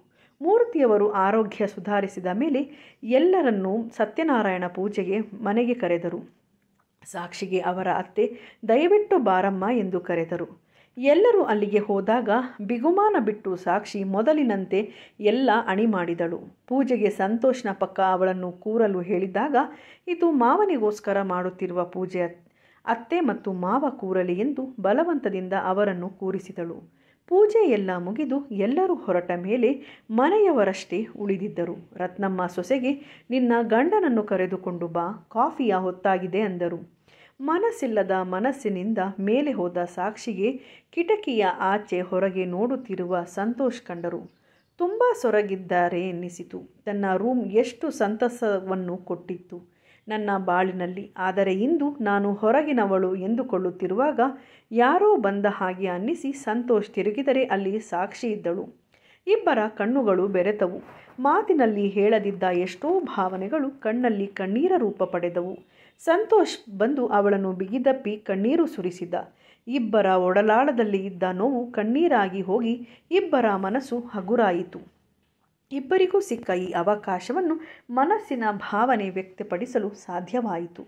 ಮೂರ್ತಿಯವರು ಆರೋಗ್ಯ ಸುಧಾರಿಸಿದ ಮೇಲೆ ಎಲ್ಲರನ್ನೂ ಸತ್ಯನಾರಾಯಣ ಪೂಜೆಗೆ ಮನೆಗೆ ಕರೆದರು. ಸಾಕ್ಷಿಗೆ ಅವರ ಅತ್ತೆ ದಯವಿಟ್ಟು ಬಾರಮ್ಮ ಎಂದು ಕರೆದರು. ಎಲ್ಲರೂ ಅಲ್ಲಿಗೆ ಹೋದಾಗ ಬಿಗುಮಾನ ಬಿಟ್ಟು ಸಾಕ್ಷಿ ಮೊದಲಿನಂತೆ ಎಲ್ಲ ಅಣಿ ಮಾಡಿದಳು. ಪೂಜೆಗೆ ಸಂತೋಷ್ನ ಪಕ್ಕ ಅವಳನ್ನು ಕೂರಲು ಹೇಳಿದಾಗ, ಇದು ಮಾವನಿಗೋಸ್ಕರ ಮಾಡುತ್ತಿರುವ ಪೂಜೆ, ಅತ್ತೆ ಮತ್ತು ಮಾವ ಕೂರಲಿ ಎಂದು ಬಲವಂತದಿಂದ ಅವರನ್ನು ಕೂರಿಸಿದಳು. ಪೂಜೆ ಎಲ್ಲ ಮುಗಿದು ಎಲ್ಲರೂ ಹೊರಟ ಮೇಲೆ ಮನೆಯವರಷ್ಟೇ ಉಳಿದಿದ್ದರು. ರತ್ನಮ್ಮ ಸೊಸೆಗೆ, ನಿನ್ನ ಗಂಡನನ್ನು ಕರೆದುಕೊಂಡು ಬಾ, ಕಾಫಿಯ ಹೊತ್ತಾಗಿದೆ ಅಂದರು. ಮನಸ್ಸಿಲ್ಲದ ಮನಸ್ಸಿನಿಂದ ಮೇಲೆ ಹೋದ ಸಾಕ್ಷಿಗೆ ಕಿಟಕಿಯ ಆಚೆ ಹೊರಗೆ ನೋಡುತ್ತಿರುವ ಸಂತೋಷ್ ಕಂಡರು. ತುಂಬ ಸೊರಗಿದ್ದಾರೆ ಎನ್ನಿಸಿತು. ತನ್ನ ರೂಮ್ ಎಷ್ಟು ಸಂತಸವನ್ನು ಕೊಟ್ಟಿತ್ತು ನನ್ನ ಬಾಳಿನಲ್ಲಿ. ಆದರೆ ಇಂದು ನಾನು ಹೊರಗಿನವಳು ಎಂದುಕೊಳ್ಳುತ್ತಿರುವಾಗ ಯಾರೋ ಬಂದ ಹಾಗೆ ಅನ್ನಿಸಿ ಸಂತೋಷ್ ತಿರುಗಿದರೆ ಅಲ್ಲಿ ಸಾಕ್ಷಿ ಇದ್ದಳು. ಇಬ್ಬರ ಕಣ್ಣುಗಳು ಬೆರೆತವು. ಮಾತಿನಲ್ಲಿ ಹೇಳದಿದ್ದ ಎಷ್ಟೋ ಭಾವನೆಗಳು ಕಣ್ಣಲ್ಲಿ ಕಣ್ಣೀರ ರೂಪ ಪಡೆದವು. ಸಂತೋಷ್ ಬಂದು ಅವಳನ್ನು ಬಿಗಿದಪ್ಪಿ ಕಣ್ಣೀರು ಸುರಿಸಿದ. ಇಬ್ಬರ ಒಡಲಾಳದಲ್ಲಿ ಇದ್ದ ನೋವು ಕಣ್ಣೀರಾಗಿ ಹೋಗಿ ಇಬ್ಬರ ಮನಸ್ಸು ಹಗುರಾಯಿತು. ಇಬ್ಬರಿಗೂ ಸಿಕ್ಕ ಈ ಅವಕಾಶವನ್ನು ಮನಸ್ಸಿನ ಭಾವನೆ ವ್ಯಕ್ತಪಡಿಸಲು ಸಾಧ್ಯವಾಯಿತು.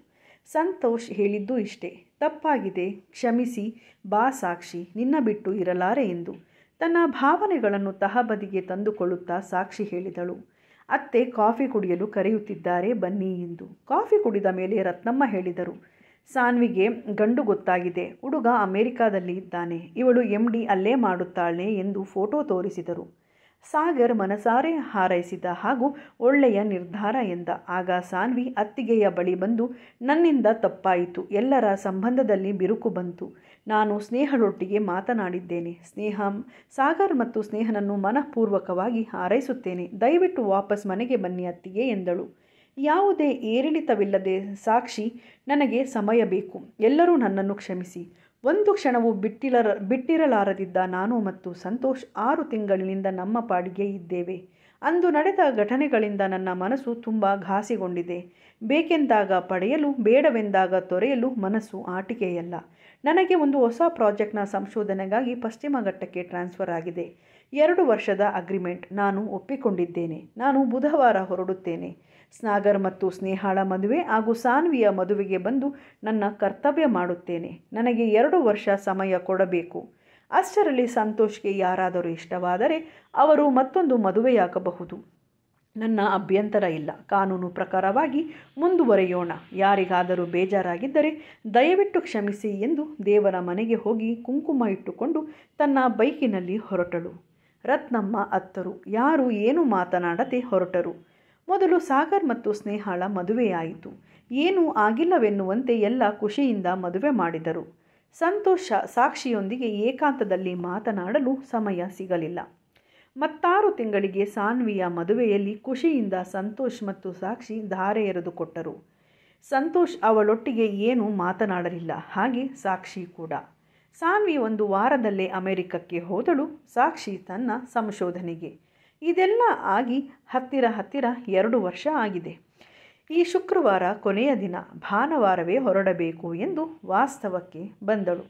ಸಂತೋಷ್ ಹೇಳಿದ್ದು ಇಷ್ಟೇ, ತಪ್ಪಾಗಿದೆ, ಕ್ಷಮಿಸಿ, ಬಾ ಸಾಕ್ಷಿ, ನಿನ್ನ ಬಿಟ್ಟು ಇರಲಾರೆ ಎಂದು. ತನ್ನ ಭಾವನೆಗಳನ್ನು ತಹಬದಿಗೆ ತಂದುಕೊಳ್ಳುತ್ತಾ ಸಾಕ್ಷಿ ಹೇಳಿದಳು, ಅತ್ತೆ ಕಾಫಿ ಕುಡಿಯಲು ಕರೆಯುತ್ತಿದ್ದಾರೆ, ಬನ್ನಿ ಎಂದು. ಕಾಫಿ ಕುಡಿದ ಮೇಲೆ ರತ್ನಮ್ಮ ಹೇಳಿದರು, ಸಾನ್ವಿಗೆ ಗಂಡು ಗೊತ್ತಾಗಿದೆ, ಹುಡುಗ ಅಮೆರಿಕಾದಲ್ಲಿ ಇದ್ದಾನೆ, ಇವಳು MD ಅಲ್ಲೇ ಮಾಡುತ್ತಾಳೆ ಎಂದು ಫೋಟೋ ತೋರಿಸಿದರು. ಸಾಗರ್ ಮನಸಾರೆ ಹಾರೈಸಿದ ಹಾಗೂ ಒಳ್ಳೆಯ ನಿರ್ಧಾರ ಎಂದ. ಆಗ ಸಾನ್ವಿ ಅತ್ತಿಗೆಯ ಬಳಿ ಬಂದು, ನನ್ನಿಂದ ತಪ್ಪಾಯಿತು, ಎಲ್ಲರ ಸಂಬಂಧದಲ್ಲಿ ಬಿರುಕು ಬಂತು, ನಾನು ಸ್ನೇಹಳೊಟ್ಟಿಗೆ ಮಾತನಾಡಿದ್ದೇನೆ, ಸಾಗರ್ ಮತ್ತು ಸ್ನೇಹನನ್ನು ಮನಃಪೂರ್ವಕವಾಗಿ ಹಾರೈಸುತ್ತೇನೆ, ದಯವಿಟ್ಟು ವಾಪಸ್ ಮನೆಗೆ ಬನ್ನಿ ಅತ್ತಿಗೆ ಎಂದಳು. ಯಾವುದೇ ಏರಿಳಿತವಿಲ್ಲದೆ ಸಾಕ್ಷಿ, ನನಗೆ ಸಮಯ ಬೇಕು, ಎಲ್ಲರೂ ನನ್ನನ್ನು ಕ್ಷಮಿಸಿ. ಒಂದು ಕ್ಷಣವೂ ಬಿಟ್ಟಿರಲಾರದಿದ್ದ ನಾನು ಮತ್ತು ಸಂತೋಷ್ 6 ತಿಂಗಳಿನಿಂದ ನಮ್ಮ ಪಾಡಿಗೆ ಇದ್ದೇವೆ. ಅಂದು ನಡೆದ ಘಟನೆಗಳಿಂದ ನನ್ನ ಮನಸ್ಸು ತುಂಬ ಘಾಸಿಗೊಂಡಿದೆ. ಬೇಕೆಂದಾಗ ಪಡೆಯಲು, ಬೇಡವೆಂದಾಗ ತೊರೆಯಲು ಮನಸ್ಸು ಆಟಿಕೆಯಲ್ಲ. ನನಗೆ ಒಂದು ಹೊಸ ಪ್ರಾಜೆಕ್ಟ್ನ ಸಂಶೋಧನೆಗಾಗಿ ಪಶ್ಚಿಮ ಘಟ್ಟಕ್ಕೆ ಟ್ರಾನ್ಸ್ಫರ್ ಆಗಿದೆ. 2 ವರ್ಷದ ಅಗ್ರಿಮೆಂಟ್, ನಾನು ಒಪ್ಪಿಕೊಂಡಿದ್ದೇನೆ. ನಾನು ಬುಧವಾರ ಹೊರಡುತ್ತೇನೆ. ಸಾಗರ್ ಮತ್ತು ಸ್ನೇಹಾಳ ಮದುವೆ ಹಾಗೂ ಸಾನ್ವಿಯ ಮದುವೆಗೆ ಬಂದು ನನ್ನ ಕರ್ತವ್ಯ ಮಾಡುತ್ತೇನೆ. ನನಗೆ 2 ವರ್ಷ ಸಮಯ ಕೊಡಬೇಕು. ಅಷ್ಟರಲ್ಲಿ ಸಂತೋಷ್ಗೆ ಯಾರಾದರೂ ಇಷ್ಟವಾದರೆ ಅವರು ಮತ್ತೊಂದು ಮದುವೆಯಾಗಬಹುದು. ನನ್ನ ಅಭ್ಯಂತರ ಇಲ್ಲ. ಕಾನೂನು ಪ್ರಕಾರವಾಗಿ ಮುಂದುವರೆಯೋಣ. ಯಾರಿಗಾದರೂ ಬೇಜಾರಾಗಿದ್ದರೆ ದಯವಿಟ್ಟು ಕ್ಷಮಿಸಿ ಎಂದು ದೇವರ ಮನೆಗೆ ಹೋಗಿ ಕುಂಕುಮ ಇಟ್ಟುಕೊಂಡು ತನ್ನ ಬೈಕಿನಲ್ಲಿ ಹೊರಟಳು. ರತ್ನಮ್ಮ ಅತ್ತರು. ಯಾರು ಏನು ಮಾತನಾಡದೆ ಹೊರಟರು. ಮೊದಲು ಸಾಗರ್ ಮತ್ತು ಸ್ನೇಹಾಳ ಮದುವೆಯಾಯಿತು. ಏನೂ ಆಗಿಲ್ಲವೆನ್ನುವಂತೆ ಎಲ್ಲ ಖುಷಿಯಿಂದ ಮದುವೆ ಮಾಡಿದರು. ಸಂತೋಷ ಸಾಕ್ಷಿಯೊಂದಿಗೆ ಏಕಾಂತದಲ್ಲಿ ಮಾತನಾಡಲು ಸಮಯ ಸಿಗಲಿಲ್ಲ. 6 ತಿಂಗಳಿಗೆ ಸಾನ್ವಿಯ ಮದುವೆಯಲ್ಲಿ ಖುಷಿಯಿಂದ ಸಂತೋಷ್ ಮತ್ತು ಸಾಕ್ಷಿ ಧಾರೆ ಎರೆದುಕೊಟ್ಟರು. ಸಂತೋಷ್ ಅವಳೊಟ್ಟಿಗೆ ಏನೂ ಮಾತನಾಡಲಿಲ್ಲ, ಹಾಗೆ ಸಾಕ್ಷಿ ಕೂಡ. ಸಾನ್ವಿ 1 ವಾರದಲ್ಲೇ ಅಮೆರಿಕಕ್ಕೆ ಹೋದಳು, ಸಾಕ್ಷಿ ತನ್ನ ಸಂಶೋಧನೆಗೆ. ಇದೆಲ್ಲ ಆಗಿ ಹತ್ತಿರ 2 ವರ್ಷ ಆಗಿದೆ. ಈ ಶುಕ್ರವಾರ ಕೊನೆಯ ದಿನ, ಭಾನುವಾರವೇ ಹೊರಡಬೇಕು ಎಂದು ವಾಸ್ತವಕ್ಕೆ ಬಂದಳು.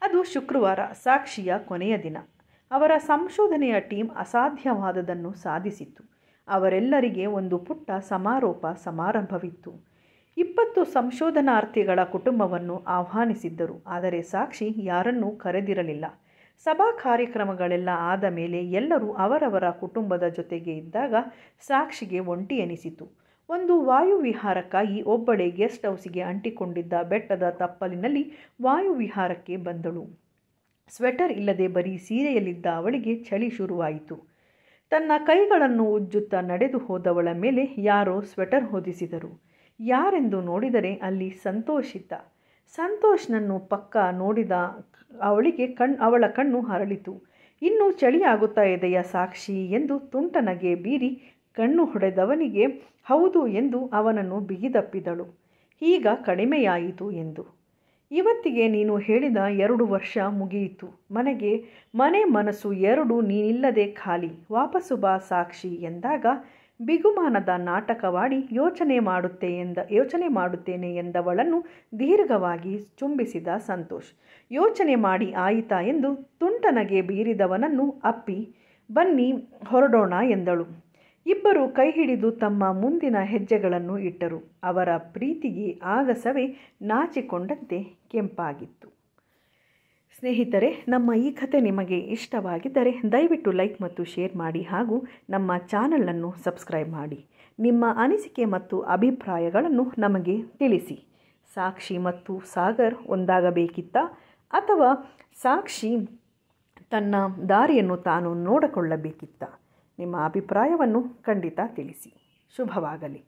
ಅದು ಶುಕ್ರವಾರ, ಸಾಕ್ಷಿಯ ಕೊನೆಯ ದಿನ. ಅವರ ಸಂಶೋಧನೆಯ ಟೀಮ್ ಅಸಾಧ್ಯವಾದದನ್ನು ಸಾಧಿಸಿತ್ತು. ಅವರೆಲ್ಲರಿಗೆ ಒಂದು ಪುಟ್ಟ ಸಮಾರೋಪ ಸಮಾರಂಭವಿತ್ತು. 20 ಸಂಶೋಧನಾರ್ಥಿಗಳ ಕುಟುಂಬವನ್ನು ಆಹ್ವಾನಿಸಿದ್ದರು. ಆದರೆ ಸಾಕ್ಷಿ ಯಾರನ್ನೂ ಕರೆದಿರಲಿಲ್ಲ. ಸಭಾ ಕಾರ್ಯಕ್ರಮಗಳೆಲ್ಲ ಆದ ಮೇಲೆ ಎಲ್ಲರೂ ಅವರವರ ಕುಟುಂಬದ ಜೊತೆಗೆ ಇದ್ದಾಗ ಸಾಕ್ಷಿಗೆ ಒಂಟಿ ಎನಿಸಿತು. ಒಂದು ವಾಯುವಿಹಾರಕ್ಕಾಗಿ ಒಬ್ಬಳೇ ಗೆಸ್ಟ್ ಹೌಸಿಗೆ ಅಂಟಿಕೊಂಡಿದ್ದ ಬೆಟ್ಟದ ತಪ್ಪಲಿನಲ್ಲಿ ವಾಯುವಿಹಾರಕ್ಕೆ ಬಂದಳು. ಸ್ವೆಟರ್ ಇಲ್ಲದೆ ಬರೀ ಸೀರೆಯಲ್ಲಿದ್ದ ಅವಳಿಗೆ ಚಳಿ ಶುರುವಾಯಿತು. ತನ್ನ ಕೈಗಳನ್ನು ಉಜ್ಜುತ್ತಾ ನಡೆದು ಹೋದವಳ ಮೇಲೆ ಯಾರೋ ಸ್ವೆಟರ್ ಹೊದಿಸಿದರು. ಯಾರೆಂದು ನೋಡಿದರೆ ಅಲ್ಲಿ ಸಂತೋಷ್ ಇದ್ದ. ಸಂತೋಷ್ನನ್ನು ಪಕ್ಕ ನೋಡಿದ ಅವಳ ಕಣ್ಣು ಹರಳಿತು. ಇನ್ನೂ ಚಳಿಯಾಗುತ್ತಾ ಇದೆಯಾ ಸಾಕ್ಷಿ ಎಂದು ತುಂಟನಗೆ ಬೀರಿ ಕಣ್ಣು ಹೊಡೆದವನಿಗೆ ಹೌದು ಎಂದು ಅವನನ್ನು ಬಿಗಿದಪ್ಪಿದಳು. ಈಗ ಕಡಿಮೆಯಾಯಿತು ಎಂದು. ಇವತ್ತಿಗೆ ನೀನು ಹೇಳಿದ 2 ವರ್ಷ ಮುಗಿಯಿತು. ಮನೆ ಮನಸ್ಸು 2 ನೀನಿಲ್ಲದೆ ಖಾಲಿ. ವಾಪಸ್ಸು ಬಾ ಸಾಕ್ಷಿ ಎಂದಾಗ ಬಿಗುಮಾನದ ನಾಟಕವಾಡಿ ಯೋಚನೆ ಮಾಡುತ್ತೇನೆ ಎಂದವಳನ್ನು ದೀರ್ಘವಾಗಿ ಚುಂಬಿಸಿದ ಸಂತೋಷ್. ಯೋಚನೆ ಮಾಡಿ ಆಯಿತಾ ಎಂದು ತುಂಟನಗೆ ಬೀರಿದವನನ್ನು ಅಪ್ಪಿ ಬನ್ನಿ ಹೊರಡೋಣ ಎಂದಳು. ಇಬ್ಬರು ಕೈ ಹಿಡಿದು ತಮ್ಮ ಮುಂದಿನ ಹೆಜ್ಜೆಗಳನ್ನು ಇಟ್ಟರು. ಅವರ ಪ್ರೀತಿಗೆ ಆಗಸವೇ ನಾಚಿಕೊಂಡಂತೆ ಕೆಂಪಾಗಿತ್ತು. ಸ್ನೇಹಿತರೆ, ನಮ್ಮ ಈ ಕಥೆ ನಿಮಗೆ ಇಷ್ಟವಾಗಿದ್ದರೆ ದಯವಿಟ್ಟು ಲೈಕ್ ಮತ್ತು ಶೇರ್ ಮಾಡಿ ಹಾಗೂ ನಮ್ಮ ಚಾನಲನ್ನು ಸಬ್ಸ್ಕ್ರೈಬ್ ಮಾಡಿ. ನಿಮ್ಮ ಅನಿಸಿಕೆ ಮತ್ತು ಅಭಿಪ್ರಾಯಗಳನ್ನು ನಮಗೆ ತಿಳಿಸಿ. ಸಾಕ್ಷಿ ಮತ್ತು ಸಾಗರ್ ಒಂದಾಗಬೇಕಿತ್ತಾ ಅಥವಾ ಸಾಕ್ಷಿ ತನ್ನ ದಾರಿಯನ್ನು ತಾನು ನೋಡಿಕೊಳ್ಳಬೇಕಿತ್ತಾ? ನಿಮ್ಮ ಅಭಿಪ್ರಾಯವನ್ನು ಖಂಡಿತ ತಿಳಿಸಿ. ಶುಭವಾಗಲಿ.